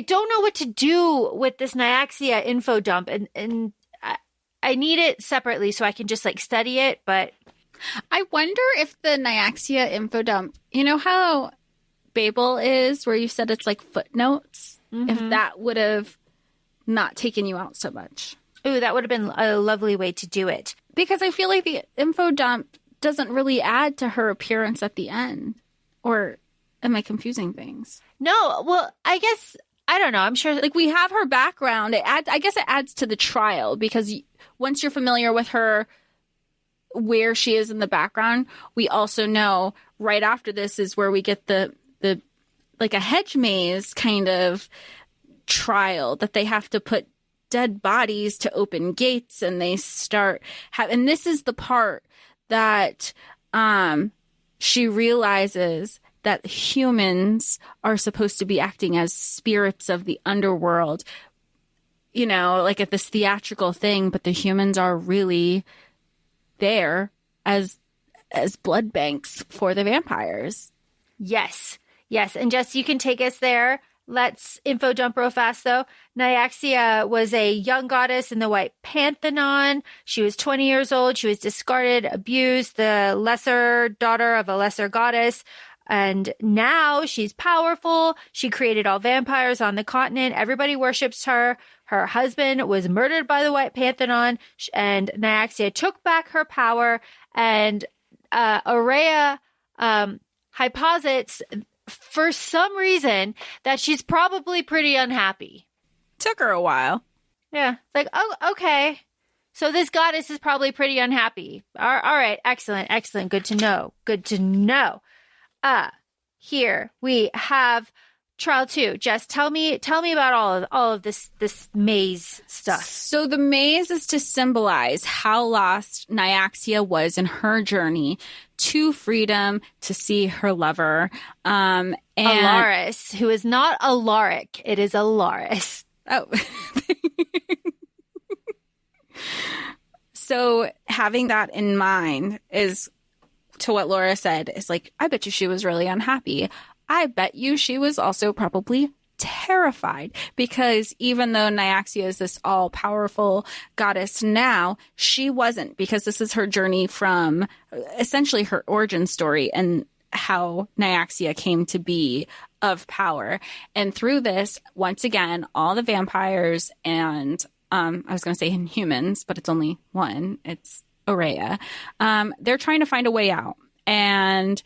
don't know what to do with this Nyaxia info dump, and I need it separately so I can just study it, but I wonder if the Nyaxia info dump, how Babel is, where you said it's like footnotes, if that would have not taken you out so much. Ooh, that would have been a lovely way to do it. Because I feel like the info dump doesn't really add to her appearance at the end. Or am I confusing things? No, well, I guess, I don't know. I'm sure. We have her background. I guess it adds to the trial, because once you're familiar with her, where she is in the background, we also know right after this is where we get the a hedge maze kind of trial, that they have to put dead bodies to open gates, and they start and this is the part that she realizes that humans are supposed to be acting as spirits of the underworld, at this theatrical thing, but the humans are really there as blood banks for the vampires. Yes. And Jess, you can take us there. Let's info dump real fast, though. Nyaxia was a young goddess in the White Pantheon. She was 20 years old. She was discarded, abused, the lesser daughter of a lesser goddess. And now she's powerful. She created all vampires on the continent. Everybody worships her. Her husband was murdered by the White Pantheon, and Nyaxia took back her power. And Oraya hyposits, for some reason, that she's probably pretty unhappy. Took her a while. Yeah. Oh, okay. So this goddess is probably pretty unhappy. All right. Excellent. Good to know. Here we have trial 2. Jess, tell me about all of this maze stuff. So the maze is to symbolize how lost Nyaxia was in her journey to freedom, to see her lover. And Alaris, who is not Alaric. It is Alaris. Oh. So having that in mind is, to what Laura said, is I bet you she was really unhappy. I bet you she was also probably terrified because even though Nyaxia is this all-powerful goddess now, she wasn't, because this is her journey from essentially her origin story and how Nyaxia came to be of power. And through this, once again, all the vampires and I was going to say humans, but it's only one. It's Oraya. They're trying to find a way out. And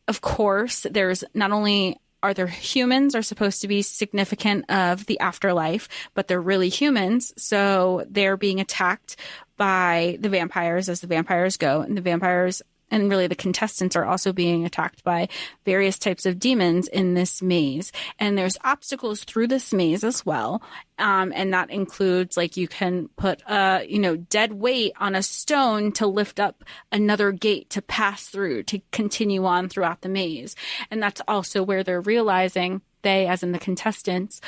of course, there's not only are there humans are supposed to be significant of the afterlife, but they're really humans. So they're being attacked by the vampires as the vampires go. And the vampires and really the contestants are also being attacked by various types of demons in this maze. And there's obstacles through this maze as well. And that includes, like, you can put dead weight on a stone to lift up another gate to pass through, to continue on throughout the maze. And that's also where they're realizing, they, as in the contestants,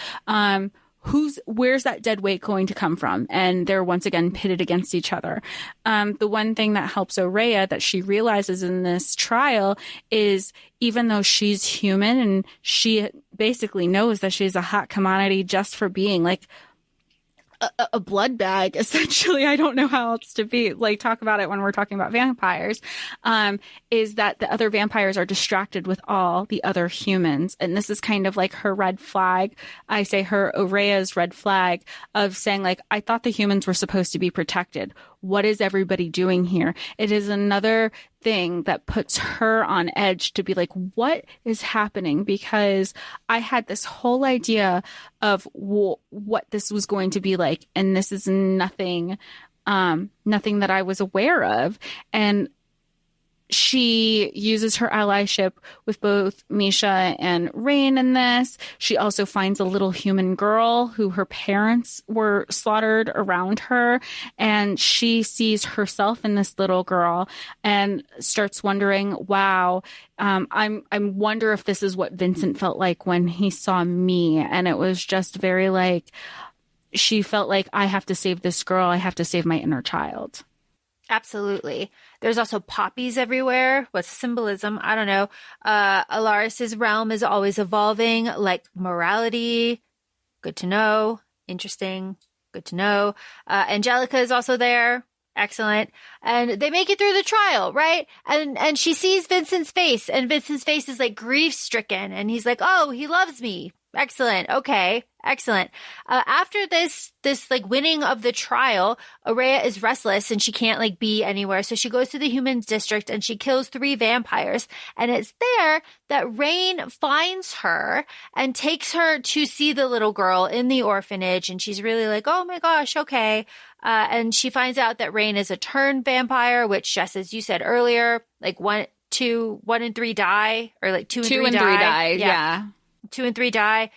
where's that dead weight going to come from? And they're once again pitted against each other. The one thing that helps Oraya that she realizes in this trial is, even though she's human and she basically knows that she's a hot commodity just for being like a blood bag, essentially. I don't know how else to talk about it when we're talking about vampires, is that the other vampires are distracted with all the other humans. And this is kind of like her red flag. I say her Oraya's red flag of saying, like, I thought the humans were supposed to be protected. What is everybody doing here? It is another thing that puts her on edge to be like, what is happening? Because I had this whole idea of what this was going to be like, and this is nothing that I was aware of. And she uses her allyship with both Misha and Rain in this. She also finds a little human girl who her parents were slaughtered around her. And she sees herself in this little girl and starts wondering, wow, I wonder if this is what Vincent felt like when he saw me. And it was just very like, she felt like, I have to save this girl. I have to save my inner child. Absolutely. There's also poppies everywhere. What's symbolism? I don't know. Alaris's realm is always evolving, like morality. Good to know. Interesting. Good to know. Angelica is also there. Excellent. And they make it through the trial, right? And she sees Vincent's face, and Vincent's face is like grief stricken. And he's like, oh, he loves me. Excellent. Okay. Excellent. After this like winning of the trial, Oraya is restless and she can't like be anywhere. So she goes to the humans district and she kills 3 vampires. And it's there that Rain finds her and takes her to see the little girl in the orphanage. And she's really like, oh my gosh. Okay. And she finds out that Rain is a turned vampire, which, Jess, as you said earlier, like 1 and 3 die, or like 2 and 3 die. Yeah. 2 and 3 die.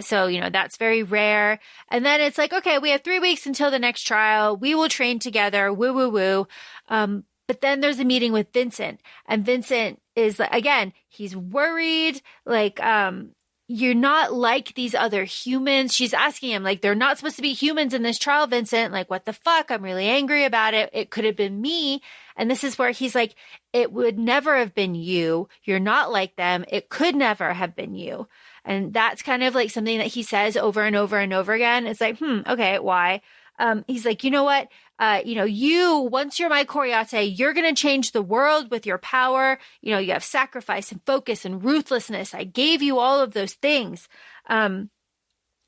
So, that's very rare. And then it's like, okay, we have 3 weeks until the next trial. We will train together. Woo, woo, woo. But then there's a meeting with Vincent, and Vincent is like, again, he's worried. Like, you're not like these other humans. She's asking him, like, they're not supposed to be humans in this trial, Vincent. Like, what the fuck? I'm really angry about it. It could have been me. And this is where he's like, it would never have been you. You're not like them. It could never have been you. And that's kind of like something that he says over and over and over again. It's like, okay, why? He's like, you know what? Once you're my Coriate, you're going to change the world with your power. You have sacrifice and focus and ruthlessness. I gave you all of those things. And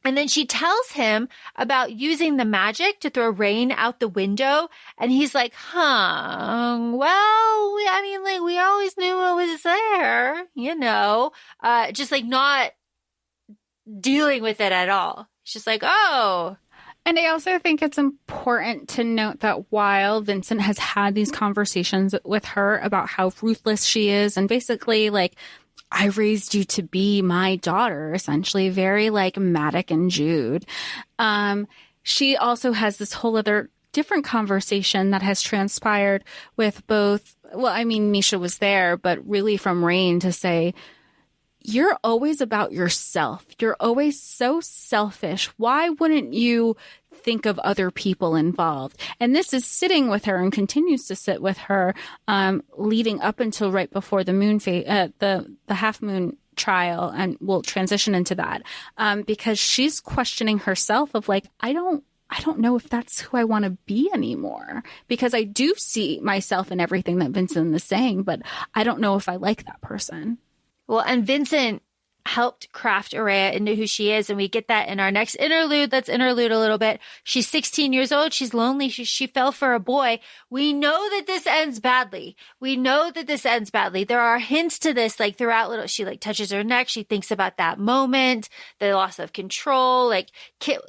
then she tells him about using the magic to throw Rain out the window. And he's like, well, we always knew it was there, just like not dealing with it at all. It's just like, oh. And I also think it's important to note that while Vincent has had these conversations with her about how ruthless she is, and basically like, I raised you to be my daughter, essentially very like Madoc and Jude. She also has this whole other different conversation that has transpired with both. Well, Misha was there, but really from Rain to say, you're always about yourself. You're always so selfish. Why wouldn't you think of other people involved? And this is sitting with her and continues to sit with her, leading up until right before the moon phase, the half moon trial, and we'll transition into that, because she's questioning herself of like, I don't know if that's who I want to be anymore, because I do see myself in everything that Vincent is saying, but I don't know if I like that person. Well, and Vincent helped craft Oraya into who she is. And we get that in our next interlude. Let's interlude a little bit. She's 16 years old. She's lonely. She fell for a boy. We know that this ends badly. There are hints to this, like throughout she like touches her neck. She thinks about that moment, the loss of control. Like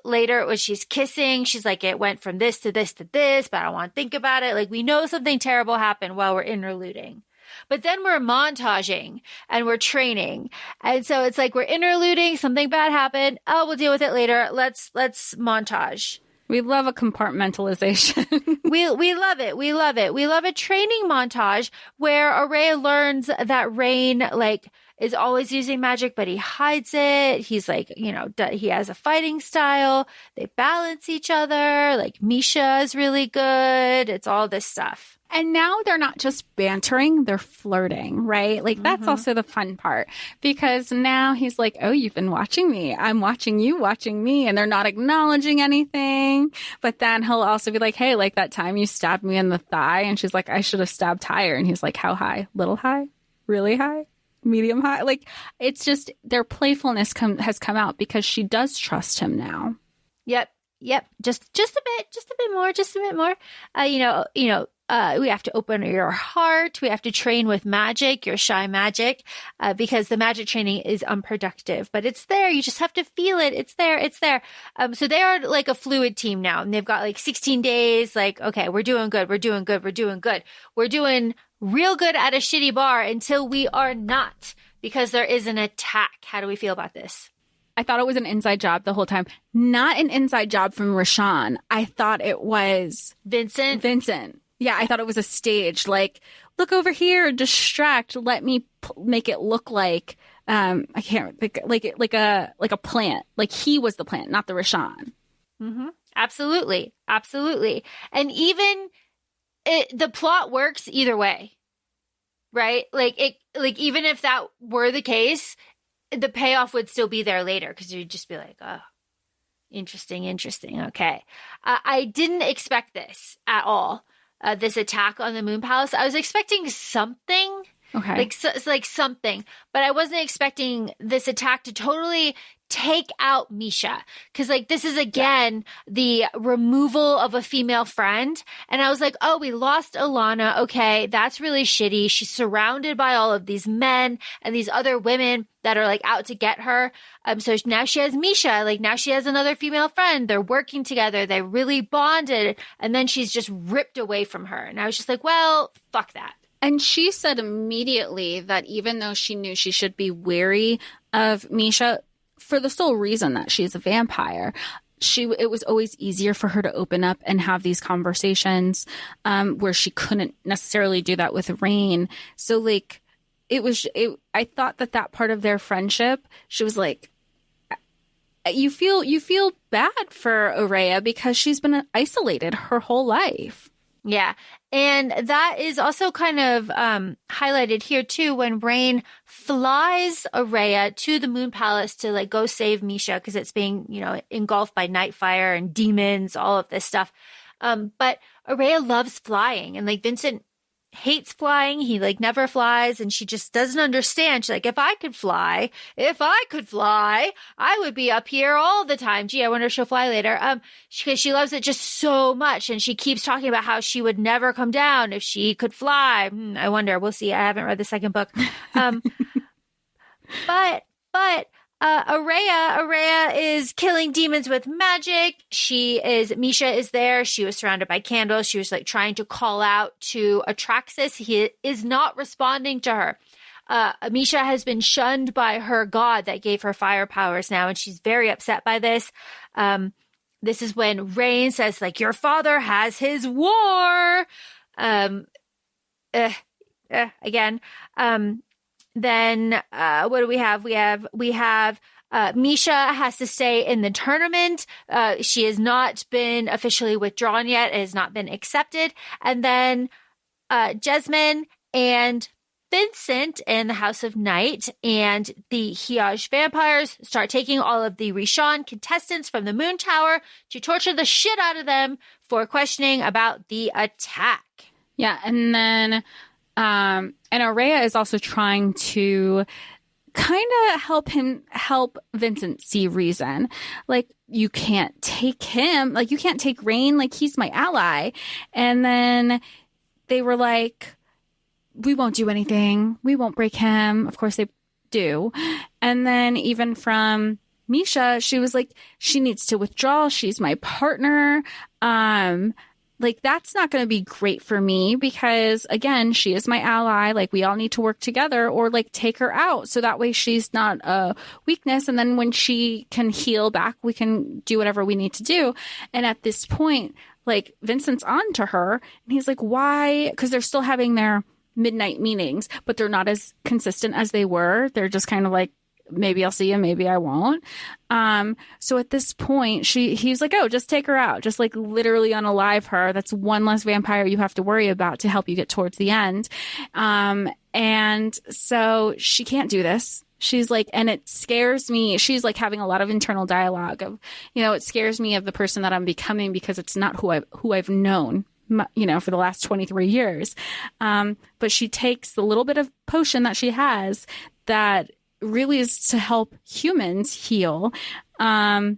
later when she's kissing, she's like, it went from this to this to this, but I don't want to think about it. Like we know something terrible happened while we're interluding. But then we're montaging and we're training. And so it's like we're interluding, something bad happened. Oh, we'll deal with it later. Let's montage. We love a compartmentalization. We love it. We love a training montage where Oraya learns that Rain is always using magic, but he hides it. He's he has a fighting style. They balance each other. Like Misha is really good. It's all this stuff. And now they're not just bantering, they're flirting, right? Like that's also the fun part, because now he's like, oh, you've been watching me. I'm watching you watching me. And they're not acknowledging anything. But then he'll also be like, hey, like that time you stabbed me in the thigh. And she's like, I should have stabbed higher. And he's like, how high? Little high? Really high? Medium high? Like it's just their playfulness has come out because she does trust him now. Yep. Just a bit more. We have to open your heart. We have to train with magic, your shy magic, because the magic training is unproductive, but it's there. You just have to feel it. It's there. So they are like a fluid team now, and they've got like 16 days. Like, okay, we're doing good. We're doing real good at a shitty bar until we are not, because there is an attack. How do we feel about this? I thought it was an inside job the whole time. Not an inside job from Rashawn. I thought it was Vincent. Yeah, I thought it was a stage. Like, look over here, distract. Let me make it look like I can't think like a plant. Like he was the plant, not the Rashawn. Mm-hmm. Absolutely. And even the plot works either way, right? Even if that were the case, the payoff would still be there later, because you'd just be like, oh, interesting. Okay. I didn't expect this at all. This attack on the Moon Palace. I was expecting something, like something, but I wasn't expecting this attack to totally take out Misha, because this is again the removal of a female friend, and I was like, oh, we lost Alana. Okay, that's really shitty. She's surrounded by all of these men and these other women that are out to get her. So now she has Misha. Now she has another female friend. They're working together. They really bonded, and then she's just ripped away from her. And I was just like, well, fuck that. And she said immediately that even though she knew she should be wary of Misha, for the sole reason that she's a vampire, it was always easier for her to open up and have these conversations where she couldn't necessarily do that with Rain. So I thought that part of their friendship, she was like, you feel bad for Oraya because she's been isolated her whole life. Yeah. And that is also kind of highlighted here too, when Rain flies Oraya to the Moon Palace to go save Misha, because it's being, engulfed by Nightfire and demons, all of this stuff. But Oraya loves flying, and Vincent hates flying. He never flies, and she just doesn't understand. She's like, if I could fly, I would be up here all the time. Gee, I wonder if she'll fly later. She loves it just so much, and she keeps talking about how she would never come down if she could fly. I wonder. We'll see. I haven't read the second book. But Oraya is killing demons with magic. Misha is there. She was surrounded by candles. She was trying to call out to Atraxis. He is not responding to her. Misha has been shunned by her god that gave her fire powers now, and she's very upset by this. This is when Rain says, your father has his war. Again. Then what do we have? We have Misha has to stay in the tournament. She has not been officially withdrawn yet. It has not been accepted. And then Jasmine and Vincent in the House of Night, and the Hiaj vampires start taking all of the Rishon contestants from the Moon Tower to torture the shit out of them for questioning about the attack. Yeah, and then and Oraya is also trying to kind of help Vincent see reason. Like, you can't take him. Like, you can't take Rain. Like, he's my ally. And then they were like, we won't do anything. We won't break him. Of course they do. And then even from Misha, she was like, she needs to withdraw. She's my partner. Like, that's not going to be great for me because, again, she is my ally. Like, we all need to work together or, like, take her out. So that way she's not a weakness. And then when she can heal back, we can do whatever we need to do. And at this point, like, Vincent's on to her. And he's like, why? Because they're still having their midnight meetings, but they're not as consistent as they were. They're just kind of like, maybe I'll see you, maybe I won't. So at this point, he was like, oh, just take her out. Just like literally unalive her. That's one less vampire you have to worry about to help you get towards the end. And so she can't do this. She's like, and it scares me. She's like having a lot of internal dialogue of, it scares me of the person that I'm becoming because it's not who I've known, for the last 23 years. But she takes the little bit of potion that she has that really is to help humans heal, and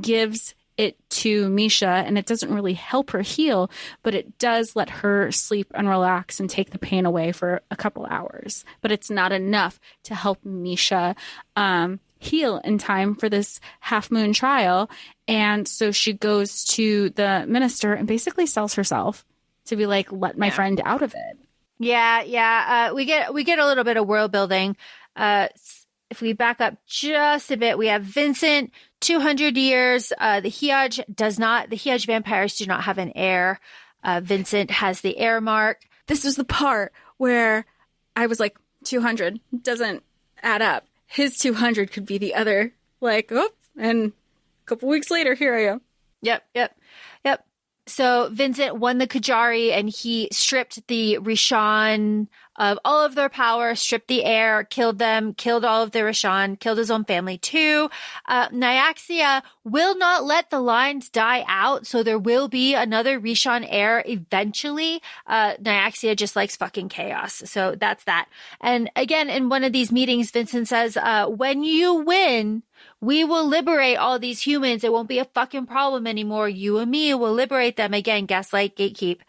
gives it to Misha, and it doesn't really help her heal, but it does let her sleep and relax and take the pain away for a couple hours. But it's not enough to help Misha heal in time for this half moon trial. And so she goes to the minister and basically sells herself to be like, let my friend out of it. Yeah. We get a little bit of world building. If we back up just a bit, we have Vincent, 200 years. The Hiaj vampires do not have an heir. Vincent has the heir mark. This was the part where I was like, 200 doesn't add up. His 200 could be the other, and a couple weeks later, here I am. Yep. So Vincent won the Kajari, and he stripped the Rishon of all of their power, stripped the heir, killed them, killed all of the Rishon, killed his own family too. Nyaxia will not let the lines die out, so there will be another Rishon heir eventually. Nyaxia just likes fucking chaos, so that's that. And again, in one of these meetings, Vincent says, when you win, we will liberate all these humans. It won't be a fucking problem anymore. You and me will liberate them. Again, gaslight, gatekeep.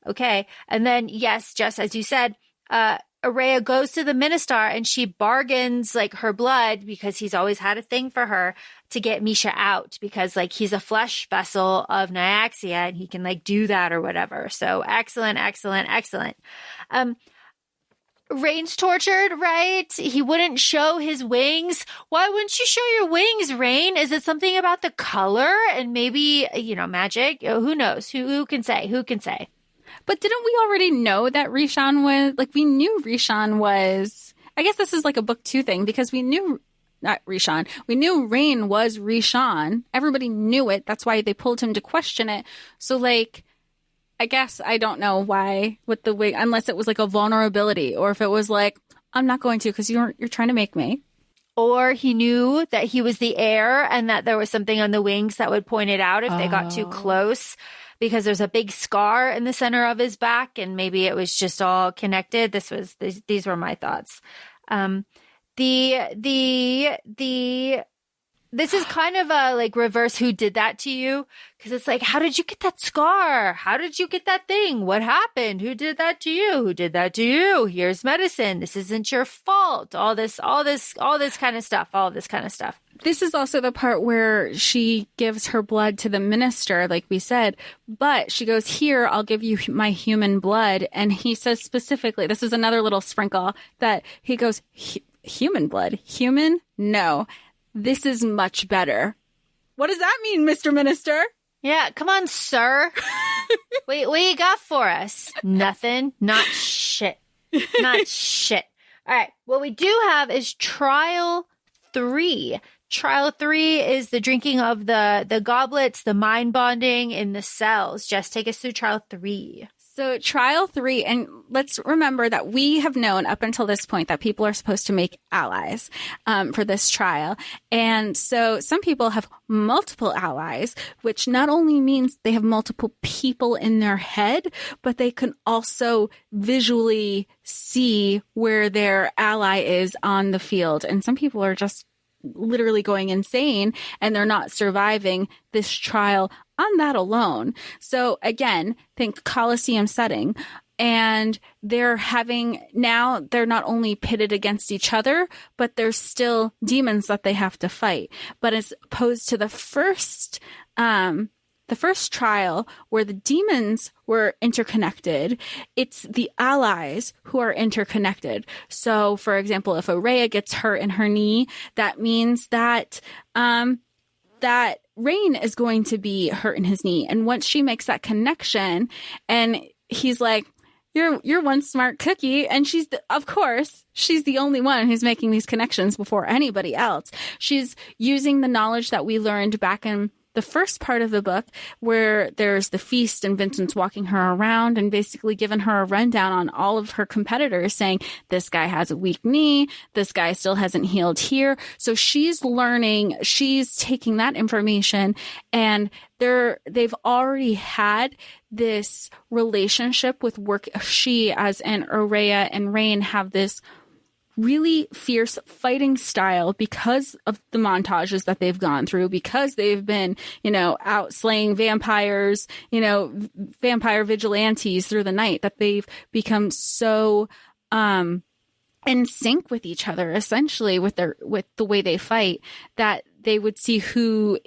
Okay. And then, yes, just as you said, Oraya goes to the minister and she bargains like her blood, because he's always had a thing for her, to get Misha out, because like he's a flesh vessel of Nyaxia and he can like do that or whatever. So excellent. Rain's tortured, right? He wouldn't show his wings. Why wouldn't you show your wings, Rain? Is it something about the color and maybe, magic? Who knows? Who can say? But didn't we already know that Rishon was, like, we knew Rishon was, I guess this is like a book 2 thing, because we knew, not Rishon, we knew Rain was Rishon. Everybody knew it. That's why they pulled him to question it. So, like, I guess I don't know why with the wig, unless it was like a vulnerability, or if it was like, I'm not going to because you're trying to make me. Or he knew that he was the heir and that there was something on the wings that would point it out if they got too close, because there's a big scar in the center of his back and maybe it was just all connected. These were my thoughts. This is kind of a like reverse who did that to you, because it's like, how did you get that scar? How did you get that thing? What happened? Who did that to you? Who did that to you? Here's medicine. This isn't your fault. All this kind of stuff. This is also the part where she gives her blood to the minister, like we said, but she goes, here, I'll give you my human blood. And he says specifically, this is another little sprinkle, that he goes, human blood? Human? No. This is much better. What does that mean, Mr. Minister? Yeah, come on, sir. Wait, what you got for us? Nothing. Not shit. Not shit. All right. What we do have is Trial 3. Trial 3 is the drinking of the goblets, the mind bonding in the cells. Jess, take us through Trial 3. So trial 3, and let's remember that we have known up until this point that people are supposed to make allies for this trial. And so some people have multiple allies, which not only means they have multiple people in their head, but they can also visually see where their ally is on the field. And some people are just literally going insane and they're not surviving this trial on that alone. So again, think Colosseum setting. And they're not only pitted against each other, but there's still demons that they have to fight. But as opposed to the first trial where the demons were interconnected, it's the allies who are interconnected. So, for example, if Oraya gets hurt in her knee, that means that that Rain is going to be hurt in his knee. And once she makes that connection, and he's like, You're one smart cookie. And of course, she's the only one who's making these connections before anybody else. She's using the knowledge that we learned back in the first part of the book, where there's the feast and Vincent's walking her around and basically giving her a rundown on all of her competitors, saying, this guy has a weak knee, this guy still hasn't healed here. So she's learning, she's taking that information, and they've already had this relationship with work. She, as in Oraya and Rain, have this really fierce fighting style because of the montages that they've gone through, because they've been, out slaying vampires, vampire vigilantes through the night, that they've become so in sync with each other, essentially with the way they fight, that they would see who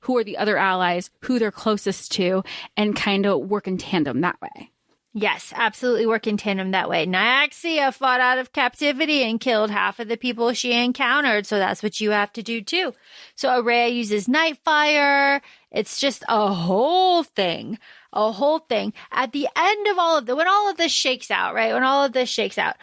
are the other allies, who they're closest to, and kind of work in tandem that way. Yes, absolutely work in tandem that way. Nyaxia fought out of captivity and killed half of the people she encountered, so that's what you have to do too. So Oraya uses Nightfire. It's just a whole thing. At the end of when all of this shakes out, right? When all of this shakes out,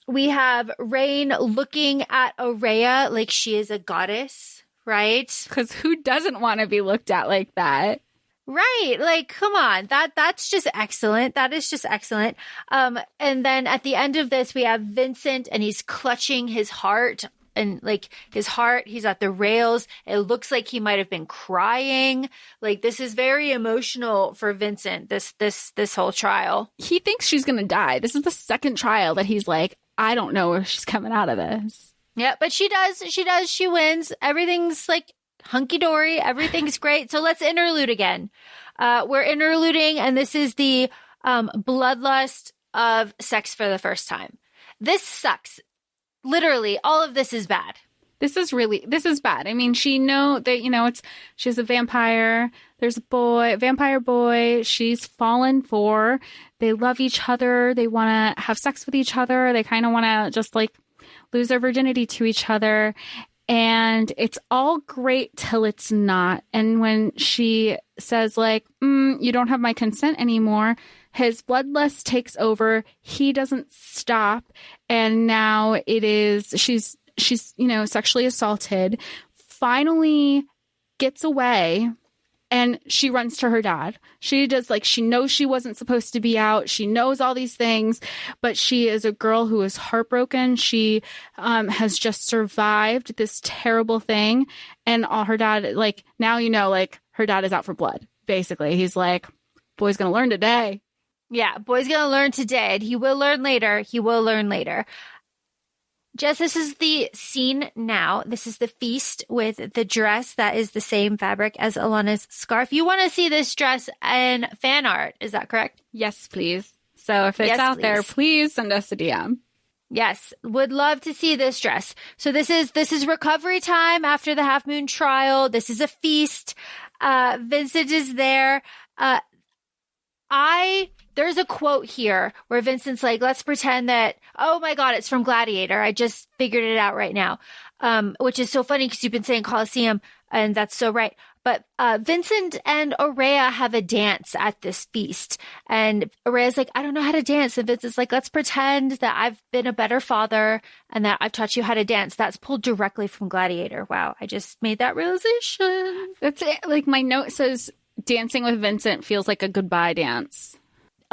we have Rain looking at Oraya like she is a goddess, right? Because who doesn't want to be looked at like that? Right. Like, come on. That's just excellent. That is just excellent. And then at the end of this, we have Vincent, and he's clutching his heart, and like his heart, he's at the rails. It looks like he might have been crying. Like, this is very emotional for Vincent, this whole trial. He thinks she's going to die. This is the second trial that he's like, I don't know if she's coming out of this. Yeah, but she does. She wins. Everything's like hunky-dory. Everything's great. So let's interlude again. We're interluding, and this is the bloodlust of sex for the first time. This sucks. Literally, all of this is bad. This is bad. I mean, she has a vampire. There's a vampire boy. She's fallen for. They love each other. They want to have sex with each other. They kind of want to just like lose their virginity to each other. And it's all great till it's not. And when she says like, you don't have my consent anymore, his bloodlust takes over. He doesn't stop. And now she's sexually assaulted, finally gets away, and she runs to her dad. She knows she wasn't supposed to be out. She knows all these things, but she is a girl who is heartbroken. She has just survived this terrible thing. And all her dad, her dad is out for blood, basically. He's like, boy's going to learn today. Yeah, boy's going to learn today. And he will learn later. Jess, this is the scene now. This is the feast with the dress that is the same fabric as Alana's scarf. You want to see this dress in fan art, is that correct? Yes, please. So if it's out there, please send us a DM. Yes, would love to see this dress. So this is recovery time after the Half Moon trial. This is a feast. Vincent is there. There's a quote here where Vincent's like, let's pretend that, oh my God, it's from Gladiator. I just figured it out right now. Which is so funny because you've been saying Colosseum, and that's so right. But Vincent and Oraya have a dance at this feast. And Oraya's like, I don't know how to dance. And Vincent's like, let's pretend that I've been a better father and that I've taught you how to dance. That's pulled directly from Gladiator. Wow, I just made that realization. That's it. Like, my note says, dancing with Vincent feels like a goodbye dance.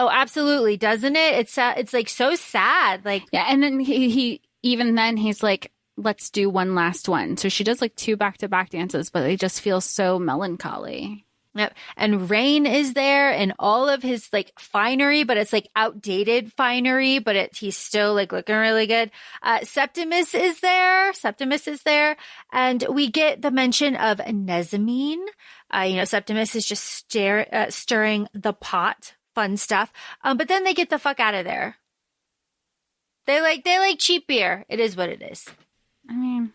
Oh, absolutely. Doesn't it? It's like so sad. Like, Yeah. And then he's like, let's do one last one. So she does like 2 back-to-back dances, but they just feel so melancholy. yep. And Rain is there in all of his like finery, but it's like outdated finery, but he's still like looking really good. Septimus is there. And we get the mention of Nezamine. Septimus is just stirring the pot. Fun stuff. But then they get the fuck out of there. They like cheap beer. It is what it is. I mean,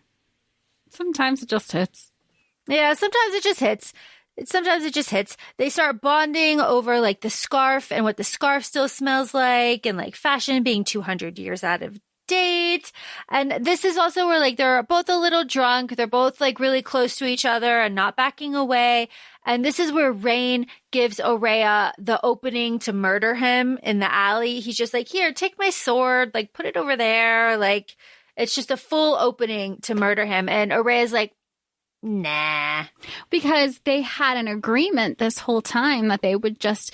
sometimes it just hits. Yeah, sometimes it just hits. They start bonding over like the scarf and what the scarf still smells like, and like fashion being 200 years out of date. And this is also where like they're both a little drunk. They're both like really close to each other and not backing away. And this is where Rain gives Oraya the opening to murder him in the alley. He's just like, here, take my sword, like put it over there. Like, it's just a full opening to murder him. And Oraya's like, nah. Because they had an agreement this whole time that they would just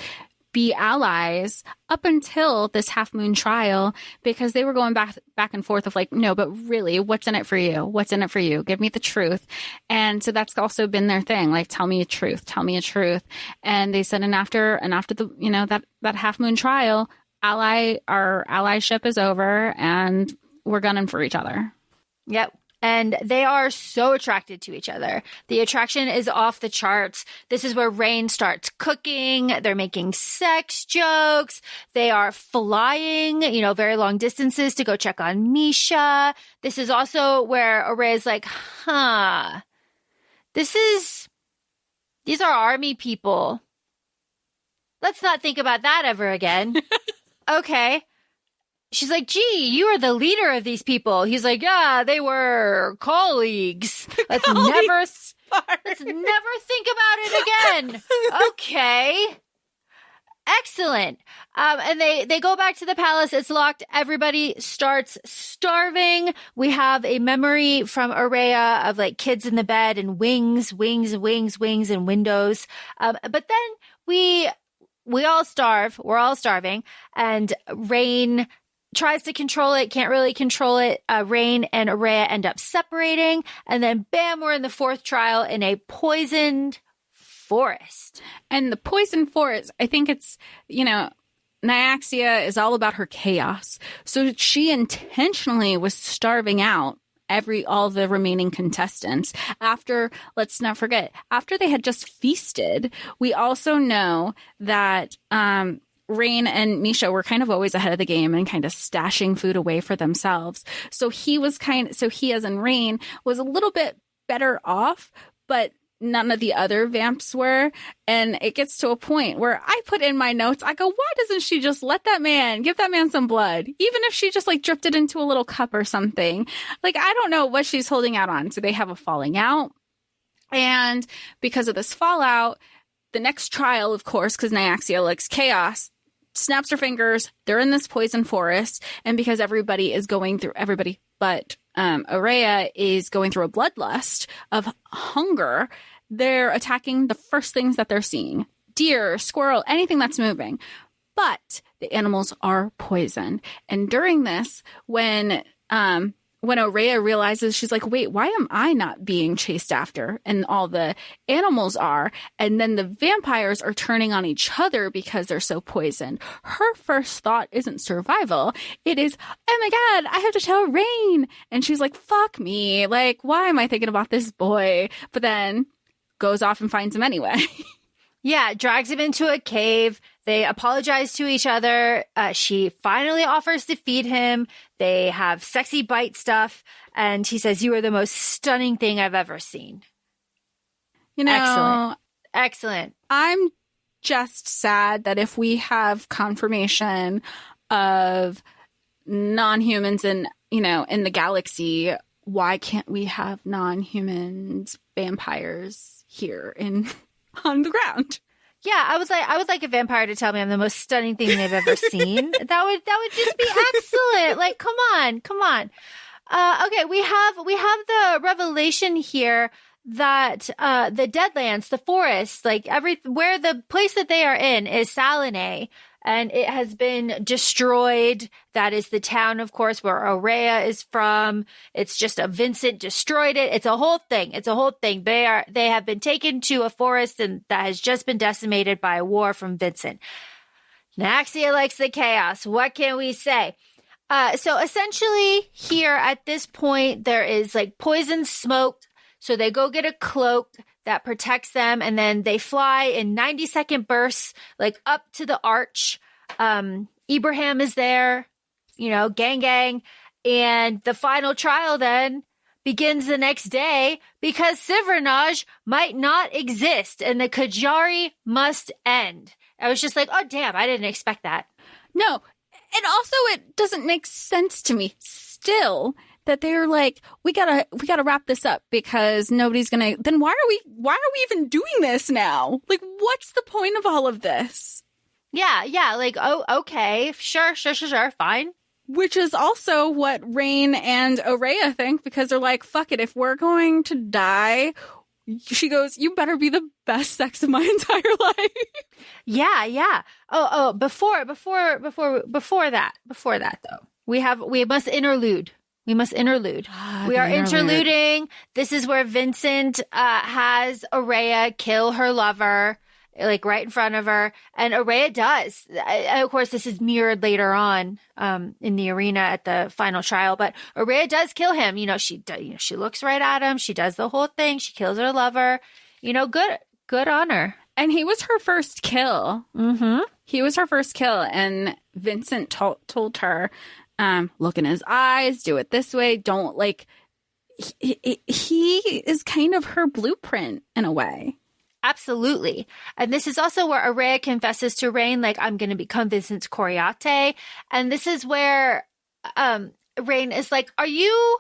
be allies up until this Half Moon trial, because they were going back and forth of like, no, but really, what's in it for you? What's in it for you? Give me the truth. And so that's also been their thing. Like, tell me a truth. And they said, and after the, that Half Moon trial, our allyship is over and we're gunning for each other. Yep. And they are so attracted to each other. The attraction is off the charts. This is where Rain starts cooking. They're making sex jokes. They are flying, very long distances to go check on Misha. This is also where Oraya's like, these are army people. Let's not think about that ever again. Okay. She's like, gee, you are the leader of these people. He's like, yeah, they were colleagues. Let's never think about it again. Okay. Excellent. And they go back to the palace. It's locked. Everybody starts starving. We have a memory from Oraya of like kids in the bed and wings and windows. But then we all starve. We're all starving. And Rain tries to control it, can't really control it. Rain and Oraya end up separating. And then bam, we're in the 4th trial in a poisoned forest. And the poisoned forest, I think it's, Nyaxia is all about her chaos. So she intentionally was starving out all the remaining contestants. Let's not forget, after they had just feasted, we also know that Rain and Misha were kind of always ahead of the game and kind of stashing food away for themselves. So he as in Rain was a little bit better off, but none of the other vamps were. And it gets to a point where I put in my notes, I go, why doesn't she just give that man some blood? Even if she just like dripped it into a little cup or something. Like, I don't know what she's holding out on. So they have a falling out. And because of this fallout, the next trial, of course, because Nyaxia likes chaos, snaps her fingers. They're in this poison forest. And because everybody but Oraya is going through a bloodlust of hunger, they're attacking the first things that they're seeing. Deer, squirrel, anything that's moving. But the animals are poisoned. And during this, when Oraya realizes, she's like, wait, why am I not being chased after? And all the animals are. And then the vampires are turning on each other because they're so poisoned. Her first thought isn't survival. It is, oh my God, I have to tell Rain. And she's like, fuck me. Like, why am I thinking about this boy? But then goes off and finds him anyway. Yeah, drags him into a cave. They apologize to each other. She finally offers to feed him. They have sexy bite stuff. And he says, you are the most stunning thing I've ever seen. Excellent. I'm just sad that if we have confirmation of non-humans in the galaxy, why can't we have non-humans vampires here on the ground? Yeah, I would like a vampire to tell me I'm the most stunning thing they've ever seen. That would just be excellent. Like, come on. Okay, we have the revelation here that the Deadlands, the forest, like where the place that they are in is Salinae, and it has been destroyed. That is the town, of course, where Oraya is from. It's just Vincent destroyed it. It's a whole thing. It's a whole thing. They have been taken to a forest and that has just been decimated by a war from Vincent. Naxia likes the chaos. What can we say? So essentially here at this point, there is like poison smoke. So they go get a cloak that protects them, and then they fly in 90-second bursts, like up to the arch. Ibrahim is there, gang. And the final trial then begins the next day because Sivranaj might not exist and the Kajari must end. I was just like, oh, damn, I didn't expect that. No. And also it doesn't make sense to me still that they're like, we gotta wrap this up because nobody's gonna. Then why are we even doing this now? Like, what's the point of all of this? Yeah. Like, oh, okay, sure, fine. Which is also what Rain and Oraya think because they're like, fuck it, if we're going to die, she goes, you better be the best sex of my entire life. Yeah. Oh, before that though, we must interlude. We are interluding. This is where Vincent has Oraya kill her lover, like right in front of her. And Oraya does. Of course, this is mirrored later on in the arena at the final trial. But Oraya does kill him. She looks right at him. She does the whole thing. She kills her lover. Good on her. And he was her first kill. Mm-hmm. He was her first kill. And Vincent told her, look in his eyes, do it this way. Don't like, he is kind of her blueprint in a way. Absolutely. And this is also where Oraya confesses to Rain, like, I'm going to become Vincent's Coriate. And this is where Rain is like, are you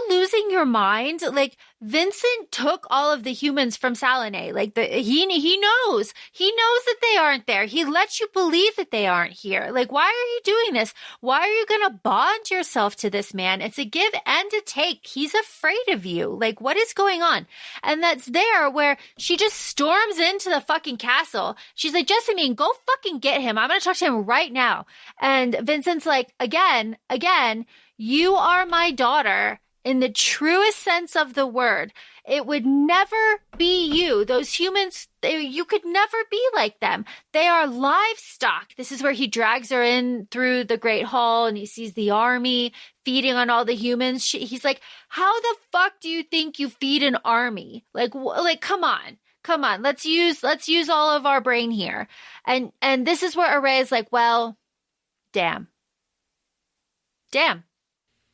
losing your mind? Like, Vincent took all of the humans from Salinae. Like, he knows that they aren't there. He lets you believe that they aren't here. Like, why are you doing this? Why are you going to bond yourself to this man? It's a give and a take. He's afraid of you. Like, what is going on? And that's there where she just storms into the fucking castle. She's like, Jessamine, go fucking get him. I'm going to talk to him right now. And Vincent's like, again, you are my daughter in the truest sense of the word. It would never be you. Those humans, you could never be like them. They are livestock. This is where he drags her in through the Great Hall and he sees the army feeding on all the humans. He's like, how the fuck do you think you feed an army? Like, come on. Let's use all of our brain here. And this is where Oraya is like, well, damn.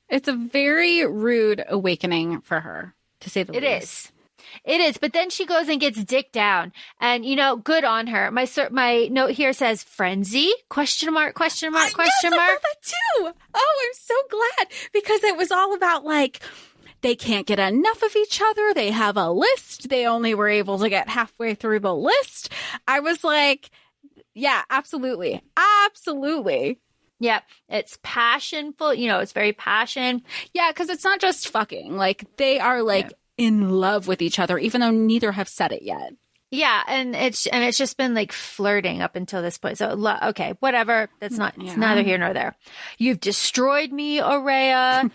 It's a very rude awakening for her, to say the least. It is. But then she goes and gets dick down. And, good on her. My note here says, frenzy? Question mark? Yes, I thought that too. Oh, I'm so glad. Because it was all about, like, they can't get enough of each other. They have a list. They only were able to get halfway through the list. I was like, yeah, absolutely. Yep. It's passionful. It's very passion. Yeah, because it's not just fucking. Like, they are, like, in love with each other, even though neither have said it yet. Yeah, and it's just been, like, flirting up until this point. So, okay, whatever. That's not, it's neither here nor there. You've destroyed me, Oraya.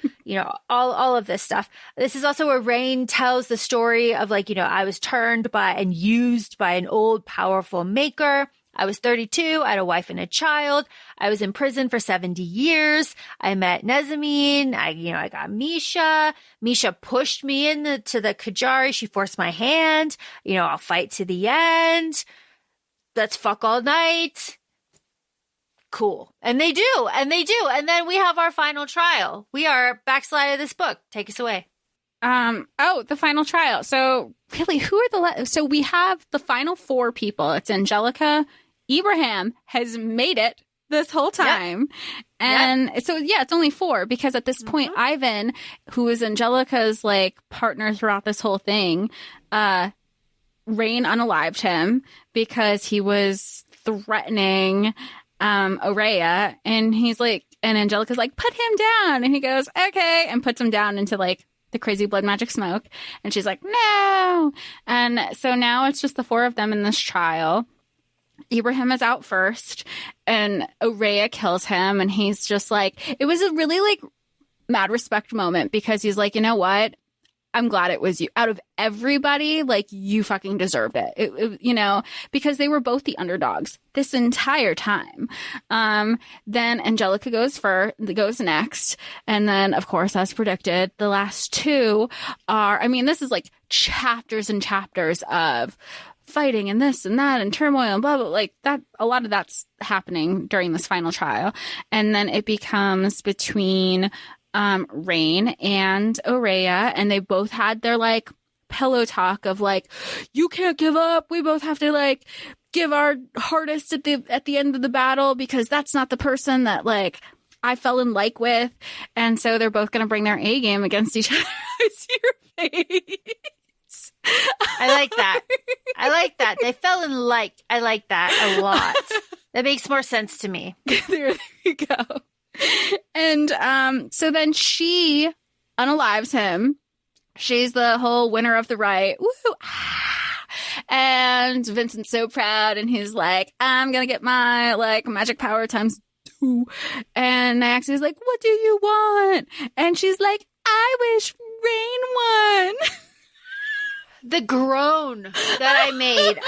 All of this stuff. This is also where Rain tells the story of, like, I was turned by and used by an old, powerful maker. I was 32. I had a wife and a child. I was in prison for 70 years. I met Nezamine. I got Misha. Misha pushed me into the Kajari. She forced my hand. I'll fight to the end. Let's fuck all night. Cool. And they do. And then we have our final trial. We are backslide of this book. Take us away. The final trial. So really, who are so we have the final four people. It's Angelica. Ibrahim has made it this whole time. Yep. And so, it's only four because at this point, Ivan, who is Angelica's like partner throughout this whole thing, Rain unalived him because he was threatening, Oraya. And he's like, and Angelica's like, put him down. And he goes, okay. And puts him down into like the crazy blood magic smoke. And she's like, no. And so now it's just the four of them in this trial. Ibrahim is out first, and Oraya kills him, and he's just like, it was a really like mad respect moment, because he's like, you know what? I'm glad it was you. Out of everybody, like, you fucking deserved it. You know, because they were both the underdogs this entire time. Then Angelica goes next. And then, of course, as predicted, the last two are, I mean, this is like chapters and chapters of fighting and this and that and turmoil and blah, blah, like that. A lot of that's happening during this final trial. And then it becomes between Rain and Oraya, and they both had their like pillow talk of like, you can't give up. We both have to like give our hardest at the end of the battle, because that's not the person that like I fell in like with. And so they're both going to bring their A game against each other. I see your face. I like that. I like that. They fell in like. I like that a lot. That makes more sense to me. There you go. And so then she unalives him. She's the whole winner of the right. Woo! And Vincent's so proud, and he's like, I'm gonna get my like magic power times 2. And Nyaxia's like, what do you want? And she's like, I wish Rain won. The groan that I made.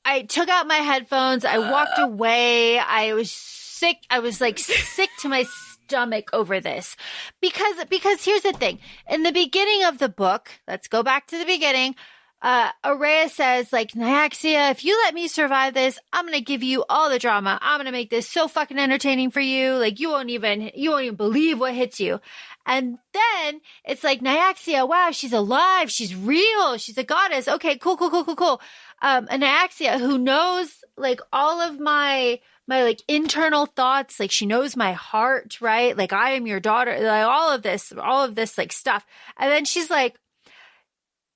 I took out my headphones. I walked away. I was sick. I was like sick to my stomach over this, because here's the thing. In the beginning of the book, let's go back to the beginning. Oraya says like, Nyaxia, if you let me survive this, I'm going to give you all the drama. I'm going to make this so fucking entertaining for you. Like you won't even believe what hits you. And then it's like, Nyaxia, wow, she's alive. She's real. She's a goddess. Okay, cool. And Nyaxia, who knows like all of my like internal thoughts, like she knows my heart, right? Like I am your daughter, like all of this like stuff. And then she's like,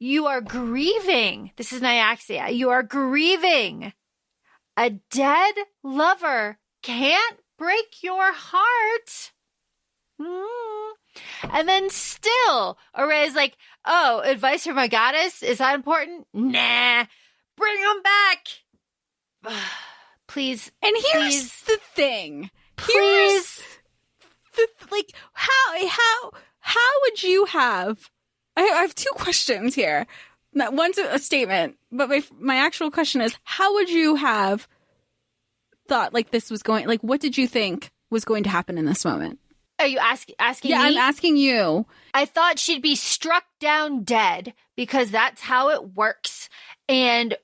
you are grieving. This is Nyaxia. You are grieving. A dead lover can't break your heart. And then still, Oraya's like, oh, advice from my goddess? Is that important? Nah. Bring him back. Please. And here's the thing. Please. Like, how would you have, I have 2 questions here. One's a statement, but my actual question is, how would you have thought like this was going, like, what did you think was going to happen in this moment? Are you asking me? Yeah, I'm asking you. I thought she'd be struck down dead, because that's how it works. And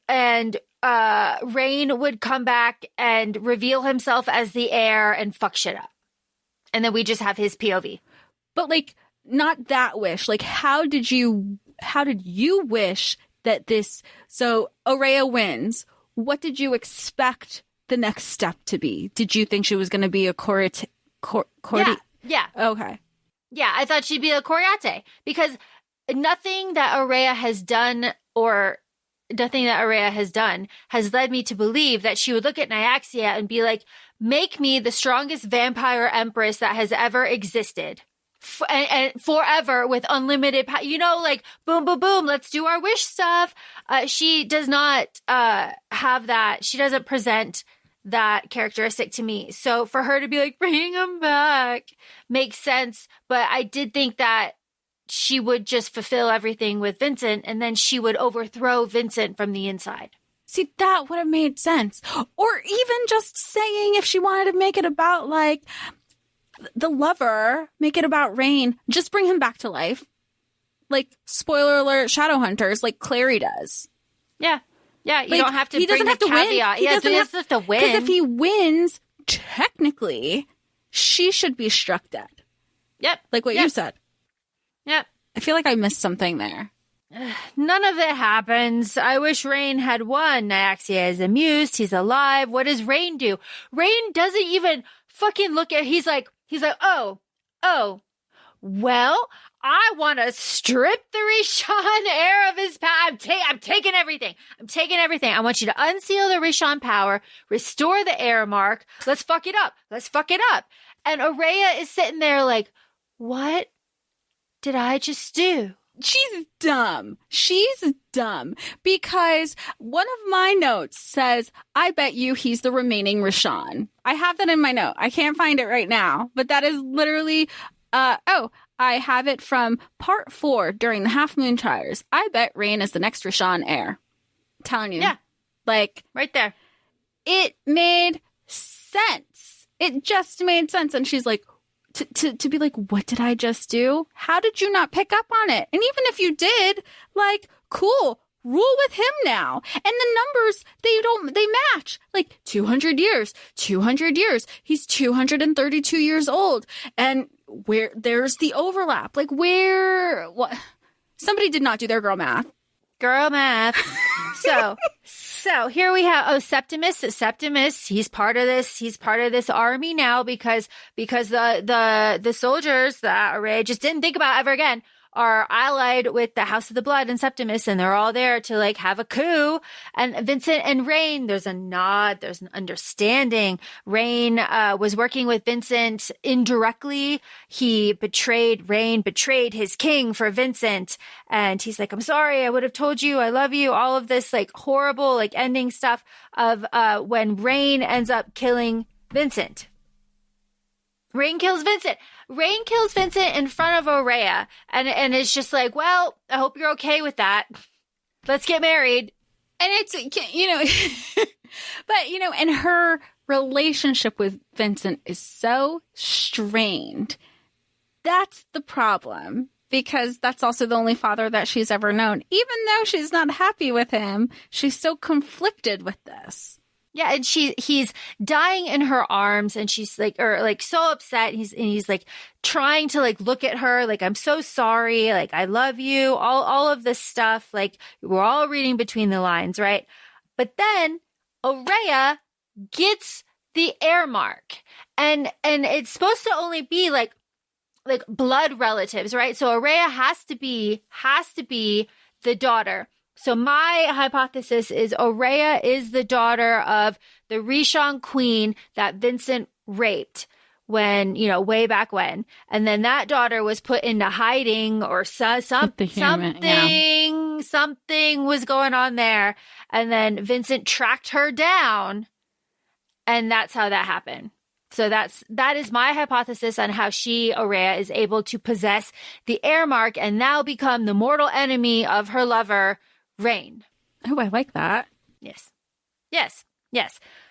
Rain would come back and reveal himself as the heir and fuck shit up. And then we just have his POV. But like, not that wish. Like, how did you wish that this, so Oraya wins. What did you expect the next step to be? Did you think she was going to be a Yeah. Okay. Yeah, I thought she'd be a Coriate, because nothing that Oraya has done has led me to believe that she would look at Nyaxia and be like, make me the strongest vampire empress that has ever existed. And forever with unlimited power. You know, like, boom, boom, boom, let's do our wish stuff. She does not have that. She doesn't present that characteristic to me. So for her to be like, bring him back makes sense. But I did think that she would just fulfill everything with Vincent, and then she would overthrow Vincent from the inside. See, that would have made sense. Or even just saying, if she wanted to make it about like the lover, make it about Rain, just bring him back to life. Like, spoiler alert, Shadowhunters, like Clary does. Yeah. Yeah, you like, don't have to he bring doesn't have the to caveat. win. He doesn't have to win. Because if he wins, technically, she should be struck dead. Yep. Like what you said. Yep. I feel like I missed something there. None of it happens. I wish Rain had won. Nyaxia is amused. He's alive. What does Rain do? Rain doesn't even fucking look at, he's like, oh, well, I want to strip the Rishon heir of his power. I'm taking everything. I want you to unseal the Rishon power, restore the heir mark. Let's fuck it up. And Oraya is sitting there like, what did I just do? she's dumb. She's dumb because one of my notes says, I bet you he's the remaining Rashawn. I have that in my note. I can't find it right now, but that is literally, I have it from part 4 during the Half Moon Trials. I bet Rain is the next Rashawn heir. I'm telling you. Yeah. Like, right there. It made sense. It just made sense. And she's like, to be like, what did I just do? How did you not pick up on it? And even if you did, like, cool, rule with him now. And the numbers, they match. Like 200 years. He's 232 years old. And there's the overlap. Like what? Somebody did not do their girl math. Girl math. So here we have Septimus. He's part of this army now because the soldiers that Oraya just didn't think about ever again are allied with the House of the Blood and Septimus, and they're all there to like have a coup. And Vincent and Rain, there's a nod, there's an understanding. Rain was working with Vincent indirectly. Rain betrayed his king for Vincent, and he's like, I'm sorry, I would have told you, I love you. All of this like horrible like ending stuff of when Rain ends up killing Vincent. Rain kills Vincent in front of Oraya, and it's just like, well, I hope you're okay with that. Let's get married. And it's, but, and her relationship with Vincent is so strained. That's the problem, because that's also the only father that she's ever known. Even though she's not happy with him, she's so conflicted with this. Yeah, and he's dying in her arms, and she's like, so upset. He's like trying to like look at her, like, I'm so sorry, like, I love you, all of this stuff. Like, we're all reading between the lines, right? But then Oraya gets the air mark, and it's supposed to only be like blood relatives, right? So Oraya has to be the daughter. So my hypothesis is Oraya is the daughter of the Rishon queen that Vincent raped when, way back when. And then that daughter was put into hiding, or something was going on there. And then Vincent tracked her down, and that's how that happened. So that is my hypothesis on how Oraya is able to possess the air mark and now become the mortal enemy of her lover, Rain. Oh, I like that. Yes.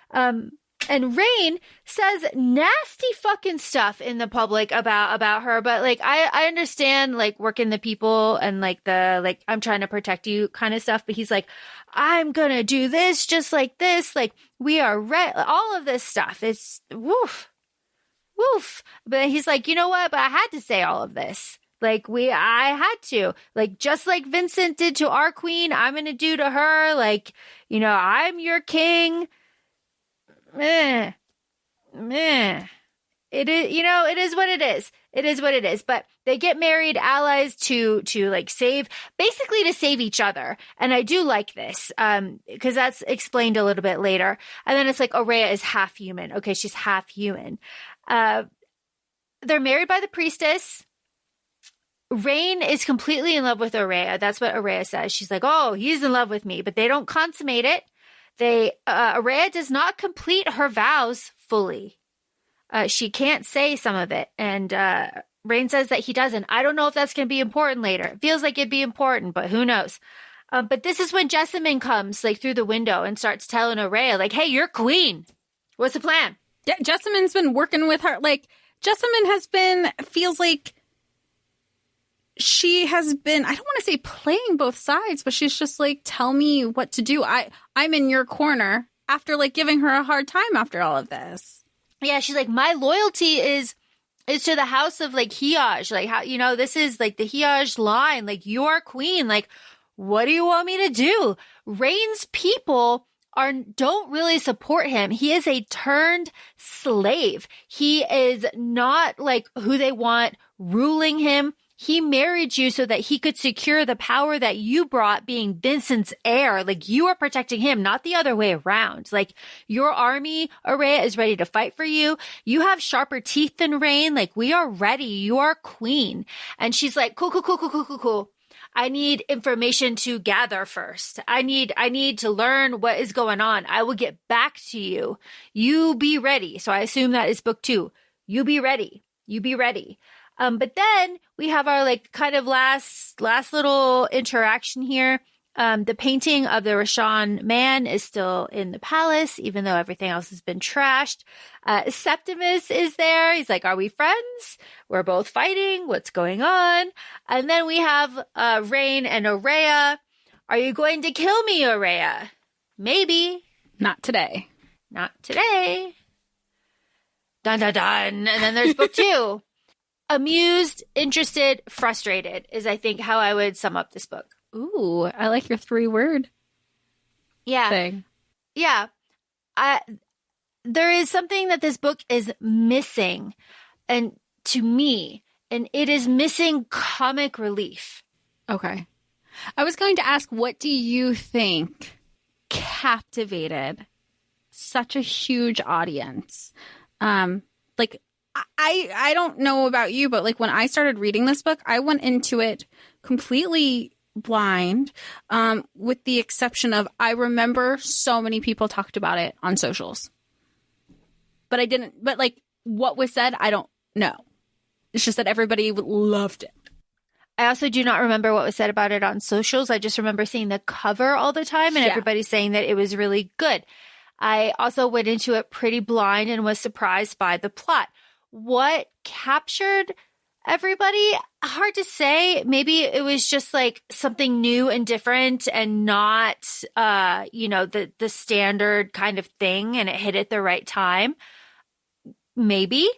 And Rain says nasty fucking stuff in the public about her, but like I understand like working the people and like the like I'm trying to protect you kind of stuff, but he's like, I'm gonna do this just like this, like we are all of this stuff. It's woof. But he's like, you know what? But I had to say all of this. Like I had to, like, just like Vincent did to our queen, I'm going to do to her. Like, I'm your king. It is, it is what it is. It is what it is. But they get married, allies to like save each other. And I do like this, because that's explained a little bit later. And then it's like, Oraya is half human. Okay. She's half human. They're married by the priestess. Rain is completely in love with Oraya. That's what Oraya says. She's like, oh, he's in love with me, but they don't consummate it. Oraya does not complete her vows fully. She can't say some of it. And Rain says that he doesn't. I don't know if that's going to be important later. It feels like it'd be important, but who knows? But this is when Jessamine comes like through the window and starts telling Oraya like, hey, you're queen. What's the plan? Yeah, Jessamine's been working with her. Like, Jessamine feels like she has been, I don't want to say playing both sides, but she's just like, tell me what to do. I'm in your corner, after like giving her a hard time after all of this. Yeah, she's like, my loyalty is to the house of like Hiaj. Like, how, this is like the Hiaj line. Like, you are queen. Like, what do you want me to do? Rain's people don't really support him. He is a turned slave. He is not like who they want ruling him. He married you so that he could secure the power that you brought, being Vincent's heir. Like, you are protecting him, not the other way around. Like, your army, Oraya, is ready to fight for you. You have sharper teeth than Rain. Like, we are ready. You are queen. And she's like, cool. I need information to gather first. I need to learn what is going on. I will get back to you. You be ready. So I assume that is book 2. You be ready. You be ready. But then we have our like kind of last little interaction here. The painting of the Rashawn man is still in the palace, even though everything else has been trashed. Septimus is there. He's like, are we friends? We're both fighting. What's going on? And then we have Rain and Oraya. Are you going to kill me, Oraya? Maybe. Not today. Not today. Dun, dun, dun. And then there's book 2. Amused, interested, frustrated is, I think, how I would sum up this book. Ooh, I like your 3-word thing. Yeah. There is something that this book is missing, and to me, and it is missing comic relief. Okay. I was going to ask, what do you think captivated such a huge audience? Like, I don't know about you, but like when I started reading this book, I went into it completely blind, with the exception of I remember so many people talked about it on socials. But I didn't, but like what was said, I don't know. It's just that everybody loved it. I also do not remember what was said about it on socials. I just remember seeing the cover all the time and everybody saying that it was really good. I also went into it pretty blind and was surprised by the plot. What captured everybody? Hard to say. Maybe it was just like something new and different and not, the standard kind of thing, and it hit at the right time. Maybe,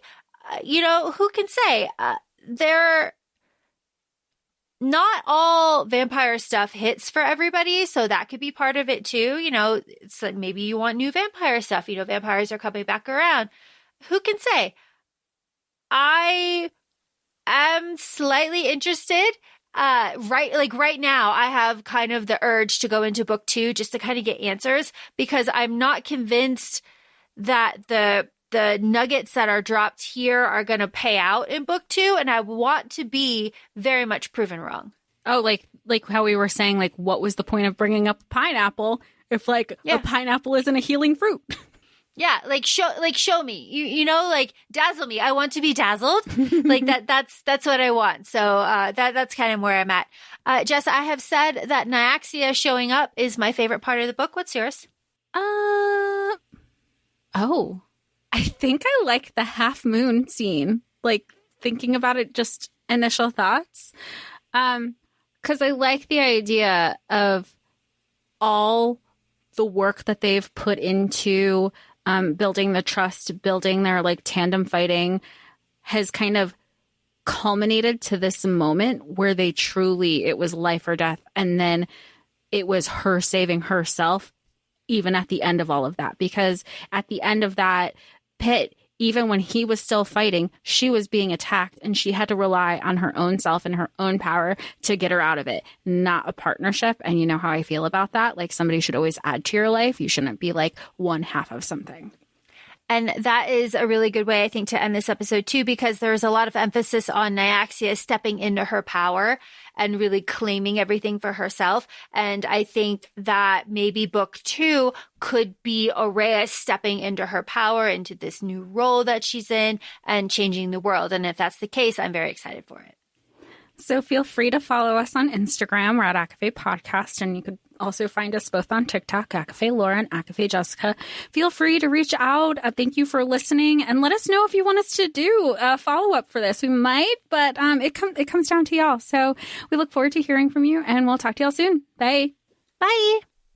who can say? Not all vampire stuff hits for everybody, so that could be part of it too. It's like maybe you want new vampire stuff. Vampires are coming back around. Who can say? I am slightly interested. Right now, I have kind of the urge to go into book 2 just to kind of get answers, because I'm not convinced that the nuggets that are dropped here are going to pay out in book 2, and I want to be very much proven wrong. Oh, like how we were saying, like, what was the point of bringing up pineapple if a pineapple isn't a healing fruit? Yeah, show me, like dazzle me. I want to be dazzled. Like that's what I want. So that's kind of where I'm at. Jess, I have said that Nyaxia showing up is my favorite part of the book. What's yours? I think I like the half moon scene. Like thinking about it, just initial thoughts. 'Cause I like the idea of all the work that they've put into building the trust, building their like tandem fighting has kind of culminated to this moment where it was life or death. And then it was her saving herself, even at the end of all of that, because at the end of that pit, even when he was still fighting, she was being attacked and she had to rely on her own self and her own power to get her out of it, not a partnership. And you know how I feel about that. Like somebody should always add to your life. You shouldn't be like one half of something. And that is a really good way, I think, to end this episode too, because there's a lot of emphasis on Nyaxia stepping into her power and really claiming everything for herself. And I think that maybe book 2 could be Oraya stepping into her power, into this new role that she's in and changing the world. And if that's the case, I'm very excited for it. So feel free to follow us on Instagram. We're at ACOFAE Podcast, and you could also find us both on TikTok, ACOFAE Laura and ACOFAE Jessica. Feel free to reach out. Thank you for listening, and let us know if you want us to do a follow-up for this. We might, but it comes down to y'all. So we look forward to hearing from you, and we'll talk to y'all soon. Bye. Bye.